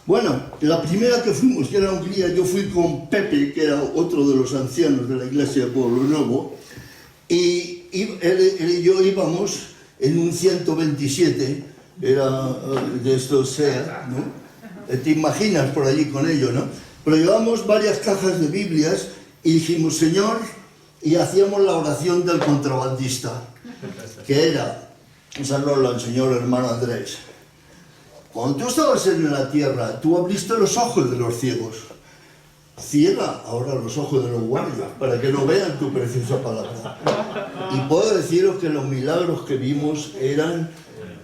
Bueno, la primera que fuimos, que era Hungría, yo fui con Pepe, que era otro de los ancianos de la iglesia de Pueblo Nuevo, y él y yo íbamos en un 127, era de estos SEAT, ¿no? Te imaginas por allí con ello, ¿no? Pero llevamos varias cajas de Biblias y dijimos, Señor, y hacíamos la oración del contrabandista, que era, esa nos la enseñó el hermano Andrés. Cuando tú estabas en la tierra, tú abriste los ojos de los ciegos. Ciega ahora los ojos de los guardias, para que no vean tu preciosa palabra. Y puedo deciros que los milagros que vimos eran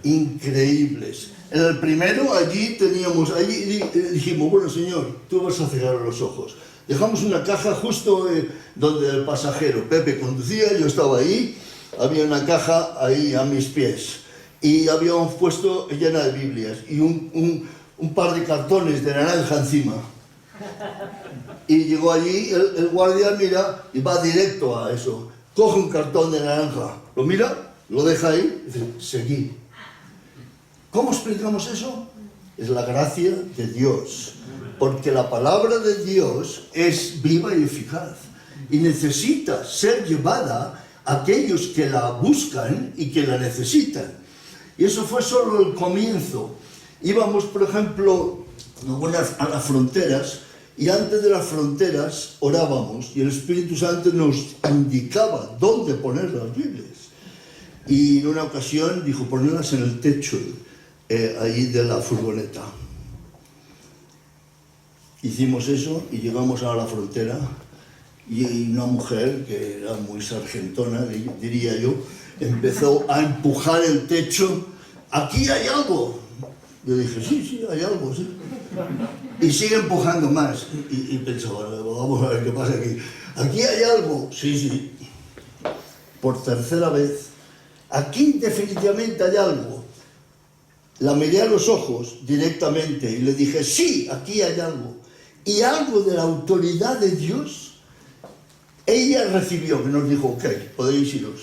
increíbles. En el primero, allí dijimos, bueno, Señor, tú vas a cerrar los ojos. Dejamos una caja justo donde el pasajero, Pepe, conducía, yo estaba ahí, había una caja ahí a mis pies. Y habíamos puesto llena de Biblias y un par de cartones de naranja encima. Y llegó allí, el guardia mira y va directo a eso. Coge un cartón de naranja, lo mira, lo deja ahí y dice, seguí. ¿Cómo explicamos eso? Es la gracia de Dios. Porque la palabra de Dios es viva y eficaz. Y necesita ser llevada a aquellos que la buscan y que la necesitan. Y eso fue solo el comienzo. Íbamos, por ejemplo, a las fronteras, y antes de las fronteras orábamos, y el Espíritu Santo nos indicaba dónde poner las Biblias. Y en una ocasión dijo, ponerlas en el techo, ahí de la furgoneta. Hicimos eso y llegamos a la frontera, y una mujer, que era muy sargentona, diría yo, empezó a empujar el techo. ¡Aquí hay algo! Yo dije, sí, hay algo, sí. Y sigue empujando más. Y pensaba, vamos a ver qué pasa aquí. ¡Aquí hay algo! Sí. Por tercera vez. Aquí definitivamente hay algo. La miré a los ojos directamente y le dije, sí, aquí hay algo. Y algo de la autoridad de Dios, ella recibió, que nos dijo, ok, podéis iros.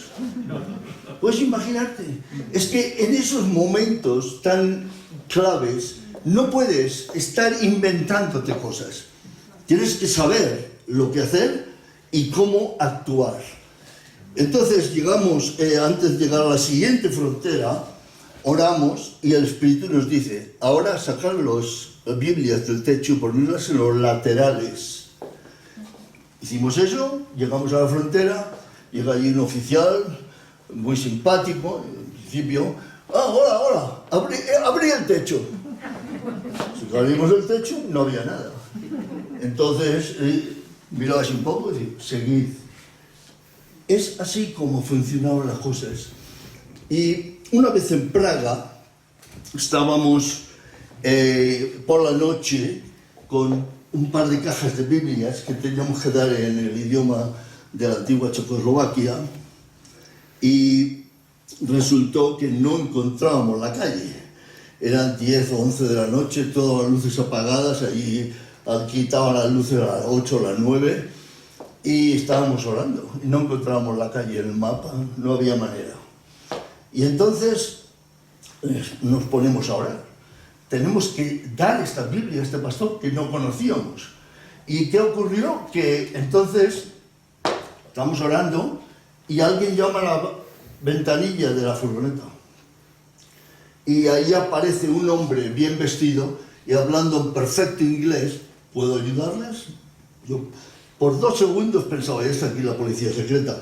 Puedes imaginarte, es que en esos momentos tan claves no puedes estar inventándote cosas. Tienes que saber lo que hacer y cómo actuar. Entonces llegamos, antes de llegar a la siguiente frontera, oramos y el Espíritu nos dice, ahora sacar las Biblias del techo y ponerlas en los laterales. Hicimos eso, llegamos a la frontera, llega allí un oficial, muy simpático, en principio, hola, abrí el techo. Si abrimos el techo, no había nada. Entonces, miraba así un poco y decía, seguid. Es así como funcionaban las cosas. Y una vez en Praga, estábamos por la noche con un par de cajas de Biblias que teníamos que dar en el idioma de la antigua Checoslovaquia, y resultó que no encontrábamos la calle. Eran 10 o 11 de la noche, todas las luces apagadas, allí quitaban las luces a las 8 o las 9, y estábamos orando, y no encontrábamos la calle en el mapa, no había manera. Y entonces nos ponemos a orar. Tenemos que dar esta Biblia a este pastor que no conocíamos. ¿Y qué ocurrió? Que entonces estamos orando y alguien llama a la ventanilla de la furgoneta. Y ahí aparece un hombre bien vestido y hablando en perfecto inglés. ¿Puedo ayudarles? Yo por 2 segundos pensaba, ya está aquí la policía secreta.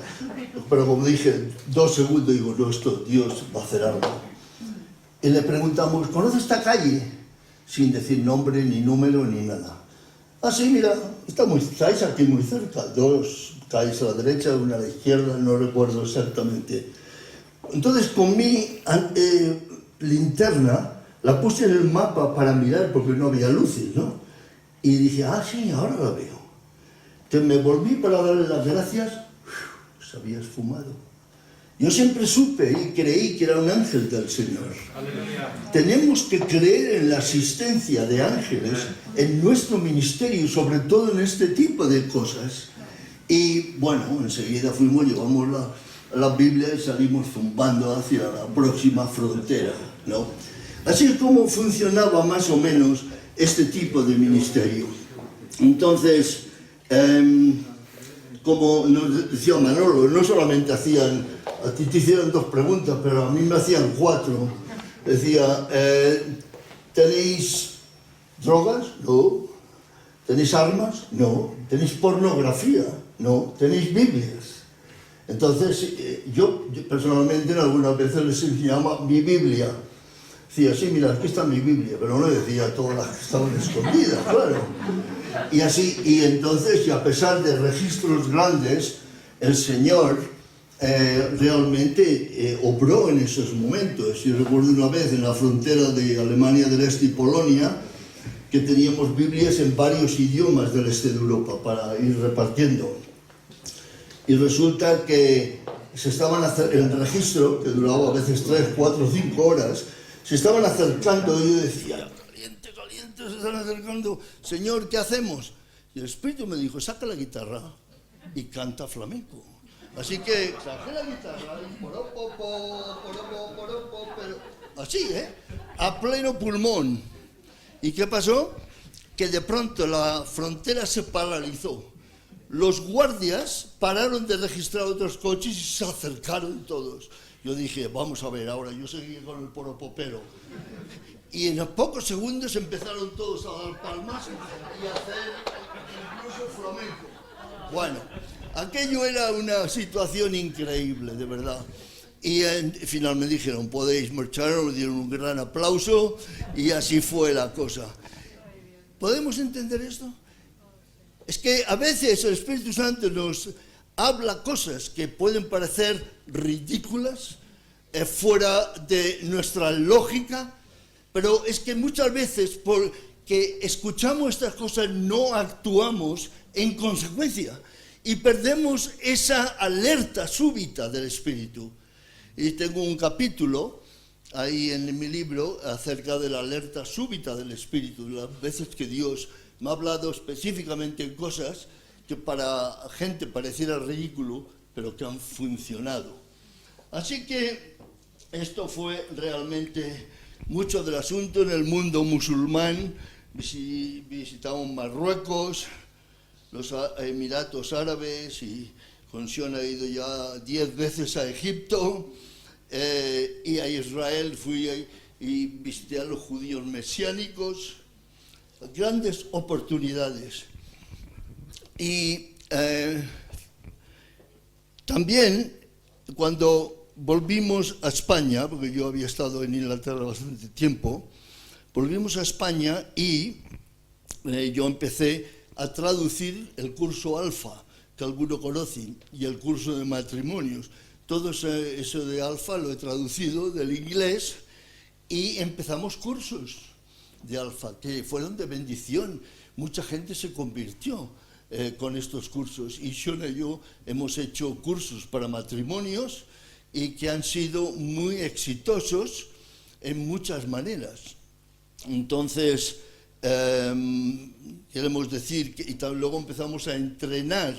Pero como dije, 2 segundos, digo, no, esto Dios va a hacer algo. Y le preguntamos, ¿conoce esta calle? Sin decir nombre, ni número, ni nada. Ah, sí, mira, estáis aquí muy cerca. 2 calles a la derecha, 1 a la izquierda, no recuerdo exactamente. Entonces con mi linterna la puse en el mapa para mirar porque no había luces, ¿no? Y dije, ah, sí, ahora la veo. Entonces me volví para darle las gracias, se había esfumado. Yo siempre supe y creí que era un ángel del Señor. Aleluya. Tenemos que creer en la asistencia de ángeles en nuestro ministerio, sobre todo en este tipo de cosas. Y bueno, enseguida llevamos la Biblia y salimos zumbando hacia la próxima frontera, ¿no? Así es como funcionaba más o menos este tipo de ministerio. Entonces, como nos decía Manolo, no solamente hacían, a ti te hicieron 2 preguntas, pero a mí me hacían 4. Decía, ¿tenéis drogas? No. ¿Tenéis armas? No. ¿Tenéis pornografía? No. ¿Tenéis Biblias? Entonces, yo personalmente en algunas veces les enseñaba mi Biblia. Decía, sí, mira, aquí está mi Biblia, pero no decía todas las que estaban escondidas, claro. Y así, y entonces, y a pesar de registros grandes, el Señor realmente obró en esos momentos. Yo recuerdo una vez en la frontera de Alemania del Este y Polonia, que teníamos Biblias en varios idiomas del este de Europa para ir repartiendo. Y resulta que se estaban el registro, que duraba a veces 3, 4, 5 horas, se estaban acercando y yo decía, caliente, caliente, se están acercando, Señor, ¿qué hacemos? Y el Espíritu me dijo, saca la guitarra y canta flamenco. Así que saqué la guitarra y pero así, a pleno pulmón. ¿Y qué pasó? Que de pronto la frontera se paralizó. Los guardias pararon de registrar otros coches y se acercaron todos. Yo dije, vamos a ver, ahora yo seguí con el poropopero. Y en pocos segundos empezaron todos a dar palmas y a hacer incluso flamenco. Bueno, aquello era una situación increíble, de verdad. Y finalmente dijeron, podéis marchar, nos dieron un gran aplauso y así fue la cosa. ¿Podemos entender esto? Es que a veces el Espíritu Santo nos habla cosas que pueden parecer ridículas, fuera de nuestra lógica, pero es que muchas veces porque escuchamos estas cosas no actuamos en consecuencia y perdemos esa alerta súbita del Espíritu. Y tengo un capítulo ahí en mi libro acerca de la alerta súbita del Espíritu, las veces que Dios me ha hablado específicamente en cosas que para gente pareciera ridículo, pero que han funcionado. Así que esto fue realmente mucho del asunto en el mundo musulmán. Visitamos Marruecos, los Emiratos Árabes y con Sion he ido ya 10 veces a Egipto y a Israel fui y visité a los judíos mesiánicos. Grandes oportunidades. Y también cuando volvimos a España, porque yo había estado en Inglaterra bastante tiempo, volvimos a España y yo empecé a traducir el curso Alfa, que algunos conocen, y el curso de matrimonios. Todo eso de Alfa lo he traducido del inglés y empezamos cursos de Alfa, que fueron de bendición. Mucha gente se convirtió con estos cursos. Y Shona y yo hemos hecho cursos para matrimonios y que han sido muy exitosos en muchas maneras. Entonces, queremos decir que y luego empezamos a entrenar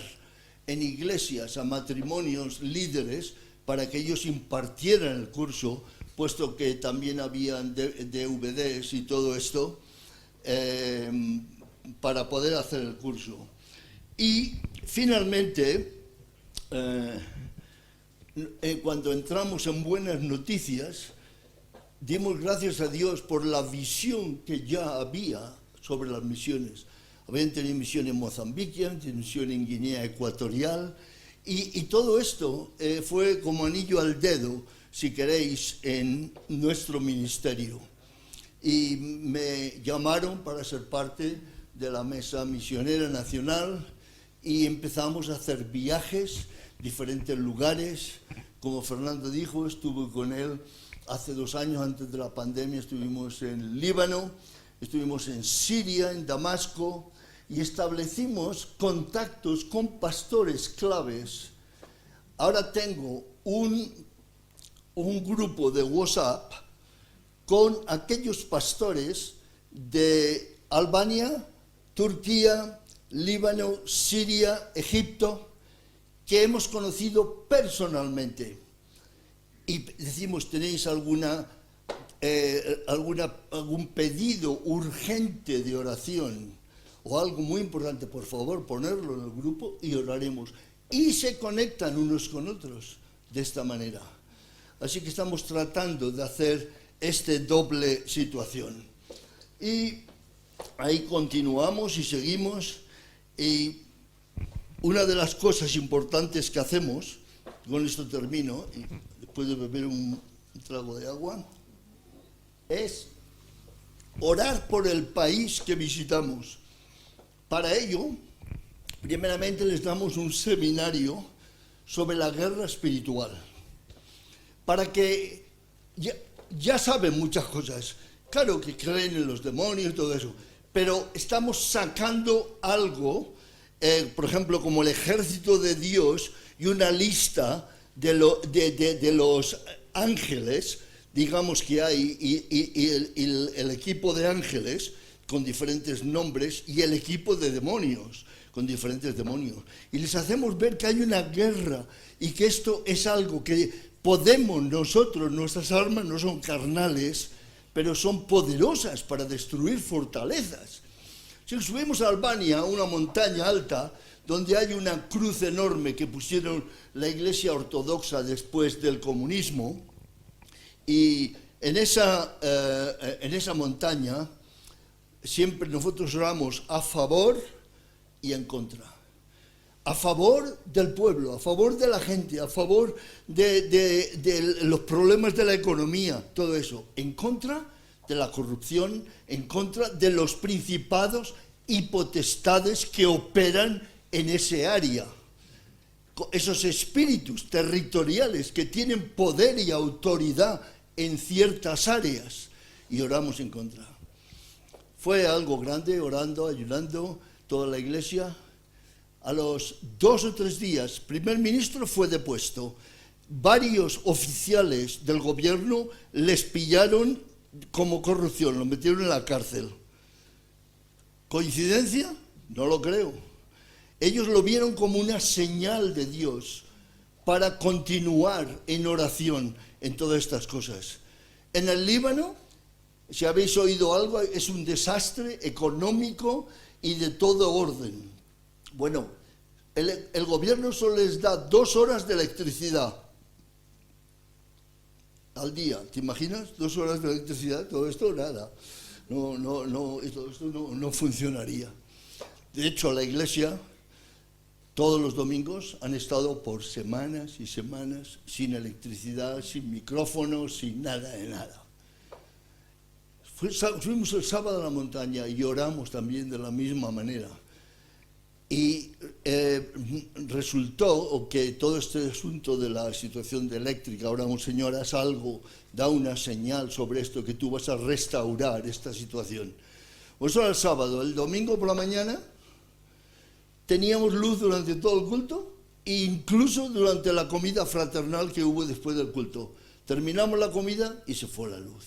en iglesias a matrimonios líderes para que ellos impartieran el curso, puesto que también habían DVDs y todo esto, para poder hacer el curso. Y finalmente, cuando entramos en Buenas Noticias, dimos gracias a Dios por la visión que ya había sobre las misiones. habían tenido misión en Mozambique, habían tenido misión en Guinea Ecuatorial, y todo esto fue como anillo al dedo, si queréis, en nuestro ministerio. Y me llamaron para ser parte de la Mesa Misionera Nacional y empezamos a hacer viajes, diferentes lugares. Como Fernando dijo, estuve con él hace 2 años, antes de la pandemia, estuvimos en Líbano, estuvimos en Siria, en Damasco, y establecimos contactos con pastores claves. Ahora tengo un grupo de WhatsApp con aquellos pastores de Albania, Turquía, Líbano, Siria, Egipto, que hemos conocido personalmente. Y decimos, ¿tenéis algún pedido urgente de oración o algo muy importante? Por favor, ponerlo en el grupo y oraremos. Y se conectan unos con otros de esta manera. Así que estamos tratando de hacer esta doble situación. Y ahí continuamos y seguimos. Y una de las cosas importantes que hacemos, con esto termino, y después de beber un trago de agua, es orar por el país que visitamos. Para ello, primeramente les damos un seminario sobre la guerra espiritual, para que ya saben muchas cosas, claro que creen en los demonios y todo eso, pero estamos sacando algo, por ejemplo, como el ejército de Dios y una lista de los ángeles, digamos que hay, y el equipo de ángeles con diferentes nombres y el equipo de demonios con diferentes demonios. Y les hacemos ver que hay una guerra y que esto es algo que podemos nosotros, nuestras armas no son carnales, pero son poderosas para destruir fortalezas. Si subimos a Albania, una montaña alta, donde hay una cruz enorme que pusieron la Iglesia Ortodoxa después del comunismo, y en esa montaña siempre nosotros oramos a favor y en contra. A favor del pueblo, a favor de la gente, a favor de los problemas de la economía, todo eso. En contra de la corrupción, en contra de los principados y potestades que operan en ese área. Esos espíritus territoriales que tienen poder y autoridad en ciertas áreas. Y oramos en contra. Fue algo grande, orando, ayunando, toda la iglesia. A los 2 o 3 días, primer ministro fue depuesto. Varios oficiales del gobierno les pillaron como corrupción, lo metieron en la cárcel. ¿Coincidencia? No lo creo. Ellos lo vieron como una señal de Dios para continuar en oración en todas estas cosas. En el Líbano, si habéis oído algo, es un desastre económico y de todo orden. Bueno, el gobierno solo les da 2 horas de electricidad al día. ¿Te imaginas? 2 horas de electricidad, todo esto nada. Esto no funcionaría. De hecho, la iglesia, todos los domingos, han estado por semanas y semanas sin electricidad, sin micrófonos, sin nada de nada. Fuimos el sábado a la montaña y oramos también de la misma manera. Y resultó que todo este asunto de la situación de eléctrica, oramos, Señor, haz algo, da una señal sobre esto, que tú vas a restaurar esta situación. Pues era el sábado, el domingo por la mañana teníamos luz durante todo el culto e incluso durante la comida fraternal que hubo después del culto. Terminamos la comida y se fue la luz.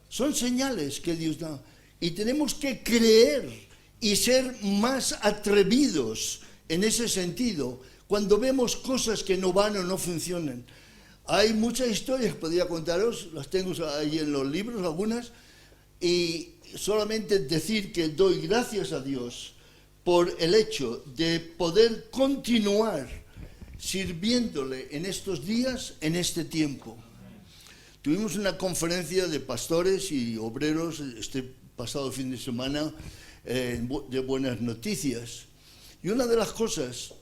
Son señales que Dios da y tenemos que creer y ser más atrevidos en ese sentido cuando vemos cosas que no van o no funcionan. Hay muchas historias que podría contaros, las tengo ahí en los libros algunas, y solamente decir que doy gracias a Dios por el hecho de poder continuar sirviéndole en estos días, en este tiempo. Tuvimos una conferencia de pastores y obreros este pasado fin de semana de buenas noticias. Y una de las cosas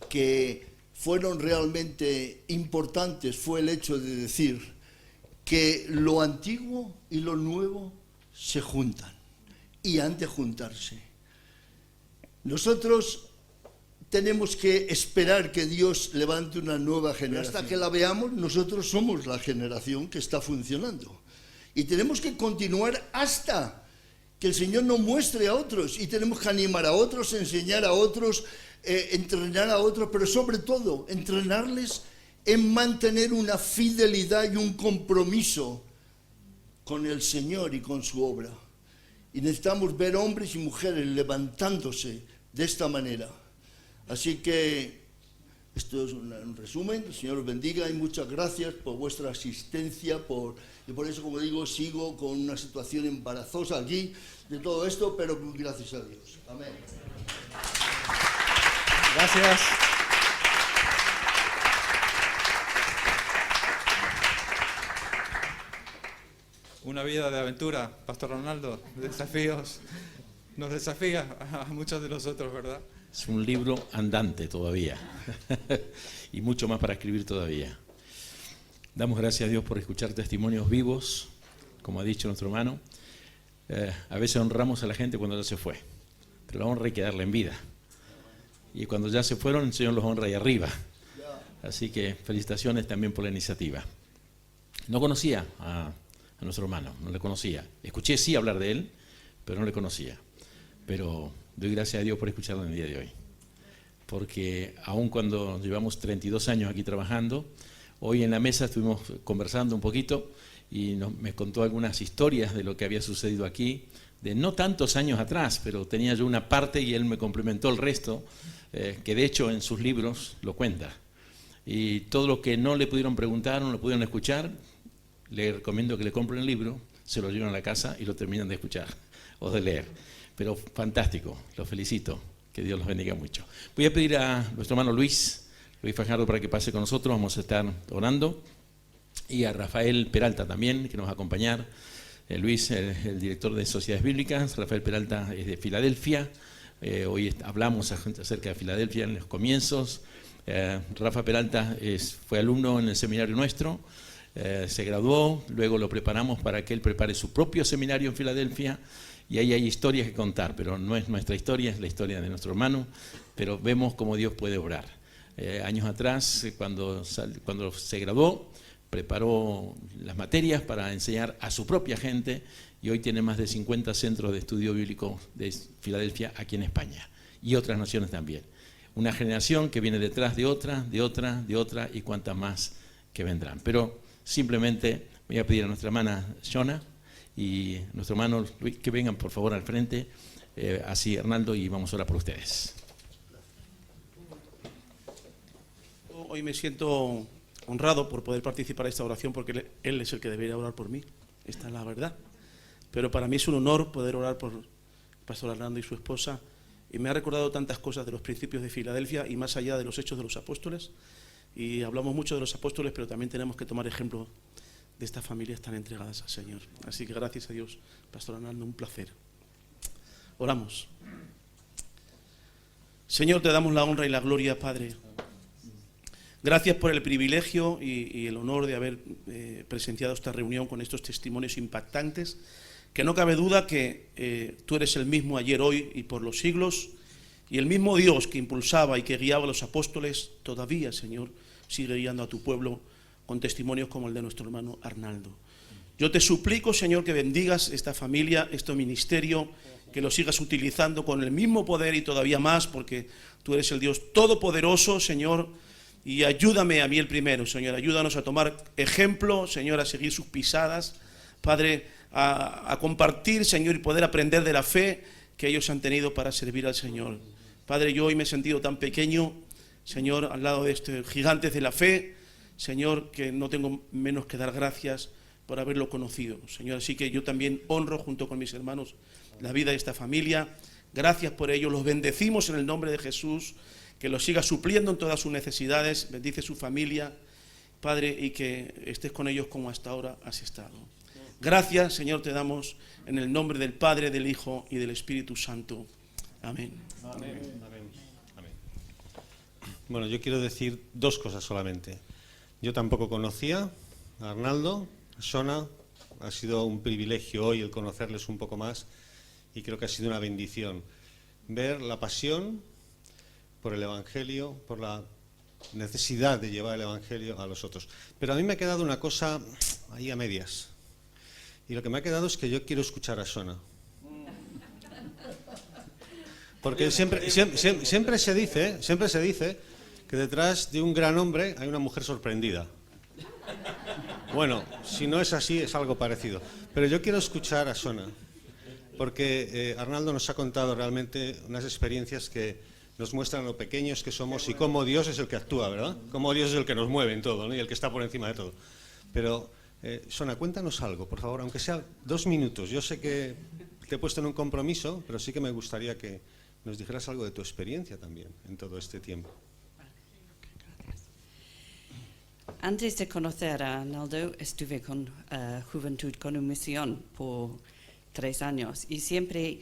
que fueron realmente importantes fue el hecho de decir que lo antiguo y lo nuevo se juntan y han de juntarse. Nosotros tenemos que esperar que Dios levante una nueva generación. Hasta que la veamos, nosotros somos la generación que está funcionando. Y tenemos que continuar hasta que el Señor nos muestre a otros. Y tenemos que animar a otros, enseñar a otros, entrenar a otros, pero sobre todo, entrenarles en mantener una fidelidad y un compromiso con el Señor y con su obra. Y necesitamos ver hombres y mujeres levantándose de esta manera. Así que esto es un resumen. El Señor os bendiga y muchas gracias por vuestra asistencia. Y por eso, como digo, sigo con una situación embarazosa aquí de todo esto, pero gracias a Dios. Amén.
Gracias. Una vida de aventura, Pastor Ronaldo, de desafíos. Nos desafía a muchos de nosotros, ¿verdad?
Es un libro andante todavía y mucho más para escribir todavía. Damos gracias a Dios por escuchar testimonios vivos, como ha dicho nuestro hermano. A veces honramos a la gente cuando ya se fue, pero la honra hay que darla en vida. Y cuando ya se fueron, el Señor los honra ahí arriba. Así que felicitaciones también por la iniciativa. No conocía a nuestro hermano, no le conocía. Escuché sí hablar de él, pero no le conocía. Pero doy gracias a Dios por escucharlo en el día de hoy. Porque aun cuando llevamos 32 años aquí trabajando, hoy en la mesa estuvimos conversando un poquito y me contó algunas historias de lo que había sucedido aquí, de no tantos años atrás, pero tenía yo una parte y él me complementó el resto, que de hecho en sus libros lo cuenta. Y todo lo que no le pudieron preguntar, no lo pudieron escuchar, le recomiendo que le compren el libro, se lo lleven a la casa y lo terminan de escuchar o de leer. Pero fantástico, los felicito, que Dios los bendiga mucho. Voy a pedir a nuestro hermano Luis Fajardo para que pase con nosotros, vamos a estar orando, y a Rafael Peralta también, que nos va a acompañar. Luis, el director de Sociedades Bíblicas, Rafael Peralta es de Filadelfia, hoy hablamos acerca de Filadelfia en los comienzos. Rafa Peralta fue alumno en el seminario nuestro, se graduó, luego lo preparamos para que él prepare su propio seminario en Filadelfia, y ahí hay historias que contar, pero no es nuestra historia, es la historia de nuestro hermano, pero vemos cómo Dios puede obrar. Años atrás, cuando se graduó, preparó las materias para enseñar a su propia gente, y hoy tiene más de 50 centros de estudio bíblico de Filadelfia aquí en España, y otras naciones también. Una generación que viene detrás de otra, y cuantas más que vendrán. Pero simplemente voy a pedir a nuestra hermana Shona y nuestro hermano Luis que vengan por favor al frente, así Arnaldo, y vamos a orar por ustedes.
Hoy me siento honrado por poder participar en esta oración, porque él es el que debería orar por mí, esta es la verdad. Pero para mí es un honor poder orar por el pastor Arnaldo y su esposa, y me ha recordado tantas cosas de los principios de Filadelfia y más allá de los hechos de los apóstoles. Y hablamos mucho de los apóstoles, pero también tenemos que tomar ejemplo de estas familias tan entregadas al Señor. Así que gracias a Dios, Pastor Arnaldo, un placer. Oramos. Señor, te damos la honra y la gloria, Padre. Gracias por el privilegio y el honor de haber presenciado esta reunión con estos testimonios impactantes, que no cabe duda que tú eres el mismo ayer, hoy y por los siglos, y el mismo Dios que impulsaba y que guiaba a los apóstoles, todavía, Señor, sigue guiando a tu pueblo con testimonios como el de nuestro hermano Arnaldo. Yo te suplico, Señor, que bendigas esta familia, este ministerio, que lo sigas utilizando con el mismo poder y todavía más, porque tú eres el Dios todopoderoso, Señor, y ayúdame a mí el primero, Señor, ayúdanos a tomar ejemplo, Señor, a seguir sus pisadas, Padre, a compartir, Señor, y poder aprender de la fe que ellos han tenido para servir al Señor. Padre, yo hoy me he sentido tan pequeño, Señor, al lado de estos gigantes de la fe, Señor, que no tengo menos que dar gracias por haberlo conocido, Señor. Así que yo también honro junto con mis hermanos la vida de esta familia. Gracias por ello, los bendecimos en el nombre de Jesús, que los siga supliendo en todas sus necesidades, bendice su familia, Padre, y que estés con ellos como hasta ahora has estado. Gracias, Señor, te damos en el nombre del Padre, del Hijo y del Espíritu Santo. Amén.
Amén. Amén. Bueno, yo quiero decir dos cosas solamente. Yo tampoco conocía a Arnaldo, a Sona. Ha sido un privilegio hoy el conocerles un poco más y creo que ha sido una bendición ver la pasión por el Evangelio, por la necesidad de llevar el Evangelio a los otros. Pero a mí me ha quedado una cosa ahí a medias. Y lo que me ha quedado es que yo quiero escuchar a Sona. Porque siempre se dice que detrás de un gran hombre hay una mujer sorprendida. Bueno, si no es así, es algo parecido. Pero yo quiero escuchar a Sona, porque Arnaldo nos ha contado realmente unas experiencias que nos muestran lo pequeños que somos y cómo Dios es el que actúa, ¿verdad? Cómo Dios es el que nos mueve en todo, ¿no? Y el que está por encima de todo. Pero, Sona, cuéntanos algo, por favor, aunque sea 2 minutos. Yo sé que te he puesto en un compromiso, pero sí que me gustaría que nos dijeras algo de tu experiencia también en todo este tiempo.
Antes de conocer a Arnaldo, estuve con Juventud con Misión por 3 años y siempre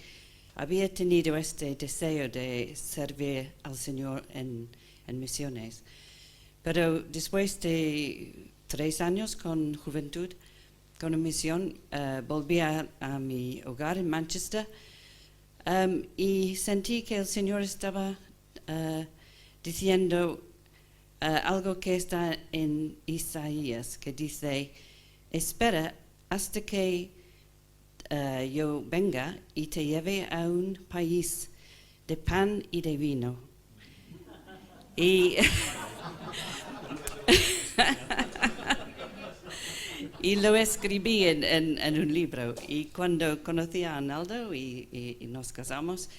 había tenido este deseo de servir al Señor en misiones. Pero después de 3 años con Juventud con Misión, volví a mi hogar en Manchester y sentí que el Señor estaba diciendo algo que está en Isaías, que dice: espera hasta que yo venga y te lleve a un país de pan y de vino. Y, y lo escribí en un libro. Y cuando conocí a Arnaldo y nos casamos,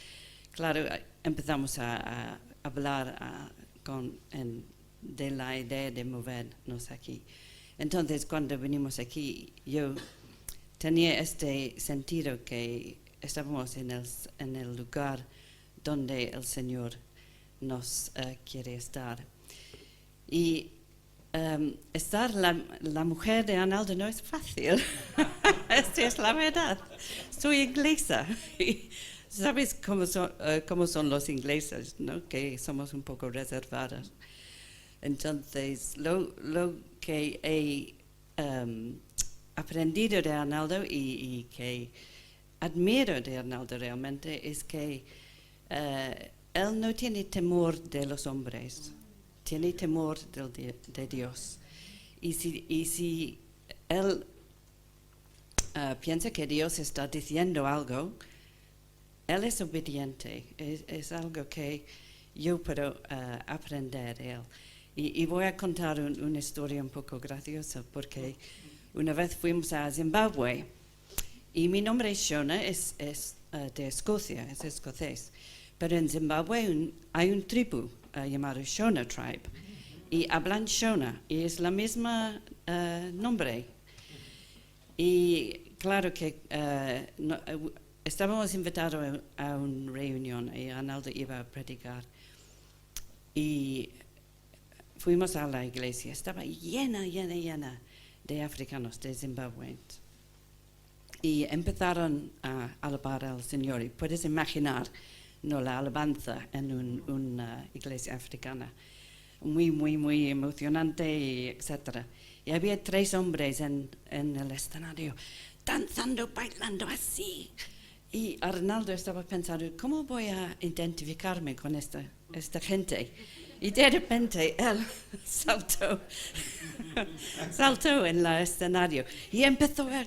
claro, empezamos a hablar de la idea de movernos aquí. Entonces, cuando venimos aquí, yo tenía este sentido que estábamos en el lugar donde el Señor nos quiere estar. Y estar la mujer de Arnaldo no es fácil. Esta es la verdad. Soy inglesa. ¿Sabes cómo son los ingleses, ¿no? Que somos un poco reservados. Entonces, lo que he aprendido de Arnaldo y que admiro de Arnaldo realmente es que él no tiene temor de los hombres, tiene temor de Dios. Y si él piensa que Dios está diciendo algo, él es obediente. Es algo que yo puedo aprender de él. Y voy a contar una historia un poco graciosa, porque una vez fuimos a Zimbabue y mi nombre es Shona, es de Escocia, es escocés. Pero en Zimbabue hay un tribu llamado Shona Tribe y hablan Shona y es la misma nombre. Y claro que estábamos invitados a una reunión y Arnaldo iba a predicar. Y fuimos a la iglesia, estaba llena de africanos, de Zimbabue. Y empezaron a alabar al Señor. Y puedes imaginar, ¿no?, la alabanza en una iglesia africana. Muy emocionante, y etc. Y había 3 hombres en el escenario, danzando, bailando así. Y Arnaldo estaba pensando, ¿cómo voy a identificarme con esta gente? Y de repente él saltó en el escenario y empezó a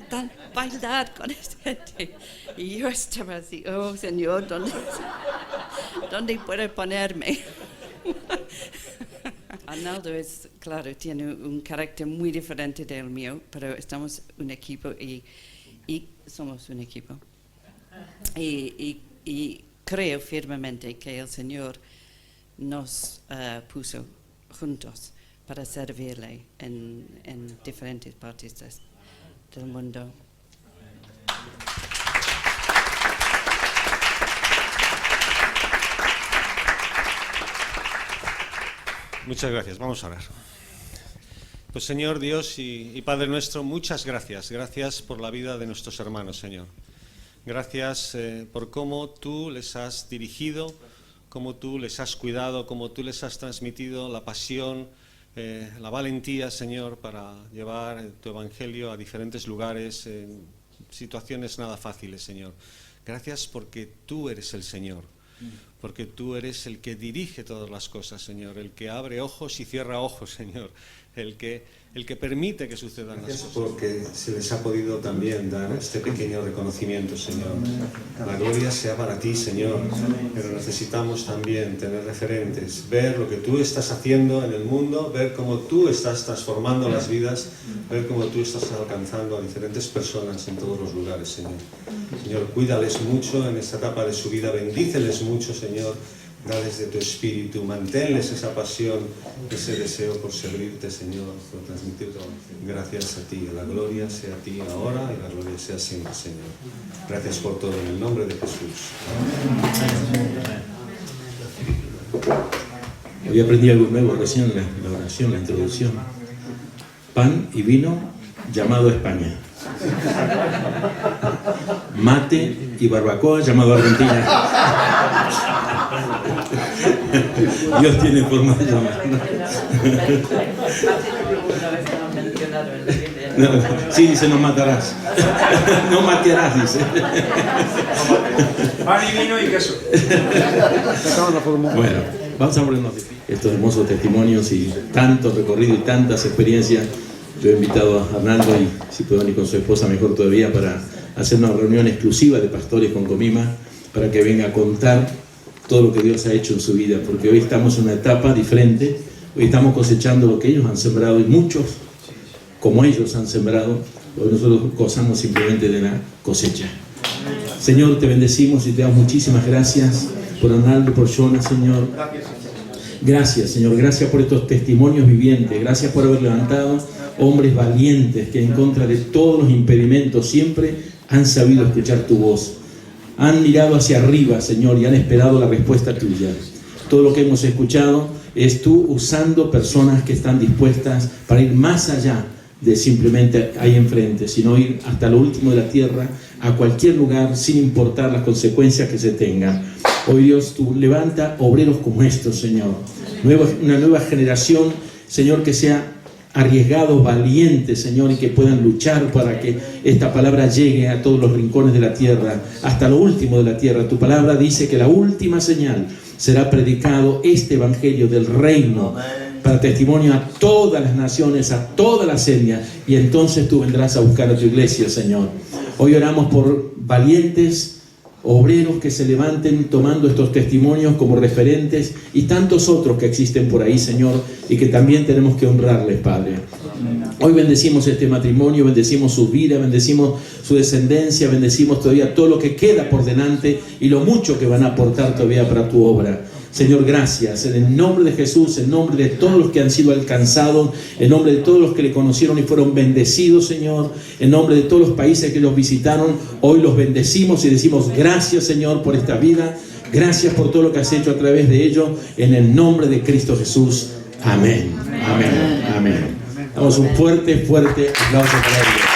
bailar con esta gente. Y yo estaba así, oh Señor, ¿dónde puedo ponerme? Arnaldo claro, tiene un carácter muy diferente del mío, pero estamos un equipo y somos un equipo. Y creo firmemente que el Señor nos puso juntos para servirle en diferentes partes del mundo.
Muchas gracias. Vamos a orar. Pues Señor Dios y Padre nuestro, muchas gracias. Gracias por la vida de nuestros hermanos, Señor. Gracias por cómo tú les has dirigido, cómo tú les has cuidado, cómo tú les has transmitido la pasión, la valentía, Señor, para llevar tu evangelio a diferentes lugares, en situaciones nada fáciles, Señor. Gracias porque tú eres el Señor, porque tú eres el que dirige todas las cosas, Señor, el que abre ojos y cierra ojos, Señor, el que permite que sucedan las cosas. Porque se les ha podido también dar este pequeño reconocimiento, Señor. La gloria sea para ti, Señor, pero necesitamos también tener referentes, ver lo que tú estás haciendo en el mundo, ver cómo tú estás transformando las vidas, ver cómo tú estás alcanzando a diferentes personas en todos los lugares, Señor. Señor, cuídales mucho en esta etapa de su vida, bendíceles mucho, Señor. Dales de tu espíritu, manténles esa pasión, ese deseo por servirte, Señor, por transmitirte. Gracias a ti, la gloria sea a ti ahora y la gloria sea siempre, Señor. Gracias por todo, en el nombre de Jesús.
Hoy aprendí algo nuevo recién en la oración, la introducción. Pan y vino llamado España. Mate y barbacoa llamado Argentina. Dios tiene forma de llamar. No, sí, dice, no matarás. No matarás, dice.
Pan y vino y queso.
Bueno, vamos a ponernos de pie. Estos hermosos testimonios y tanto recorrido y tantas experiencias. Yo he invitado a Arnaldo, y si puedo venir con su esposa mejor todavía, para hacer una reunión exclusiva de pastores con Comima, para que venga a contar todo lo que Dios ha hecho en su vida, porque hoy estamos en una etapa diferente. Hoy estamos cosechando lo que ellos han sembrado, y muchos, como ellos han sembrado, hoy nosotros gozamos simplemente de la cosecha. Señor, te bendecimos y te damos muchísimas gracias por Arnaldo, por Jonas, Señor. Gracias, Señor, gracias por estos testimonios vivientes, gracias por haber levantado hombres valientes que en contra de todos los impedimentos siempre han sabido escuchar tu voz. Han mirado hacia arriba, Señor, y han esperado la respuesta tuya. Todo lo que hemos escuchado es tú usando personas que están dispuestas para ir más allá de simplemente ahí enfrente, sino ir hasta lo último de la tierra, a cualquier lugar, sin importar las consecuencias que se tengan. Hoy, Dios, tú levanta obreros como estos, Señor. Una nueva generación, Señor, que sea arriesgados, valientes, Señor, y que puedan luchar para que esta palabra llegue a todos los rincones de la tierra, hasta lo último de la tierra. Tu palabra dice que la última señal será predicado este evangelio del reino, para testimonio a todas las naciones, a todas las etnias, y entonces tú vendrás a buscar a tu iglesia, Señor. Hoy oramos por valientes obreros que se levanten tomando estos testimonios como referentes, y tantos otros que existen por ahí, Señor, y que también tenemos que honrarles, Padre. Hoy bendecimos este matrimonio, bendecimos su vida, bendecimos su descendencia, bendecimos todavía todo lo que queda por delante y lo mucho que van a aportar todavía para tu obra. Señor, gracias, en el nombre de Jesús, en nombre de todos los que han sido alcanzados, en nombre de todos los que le conocieron y fueron bendecidos, Señor, en nombre de todos los países que los visitaron, hoy los bendecimos y decimos gracias, Señor, por esta vida, gracias por todo lo que has hecho a través de ello, en el nombre de Cristo Jesús. Amén, amén, amén. Damos un fuerte, fuerte aplauso para ellos.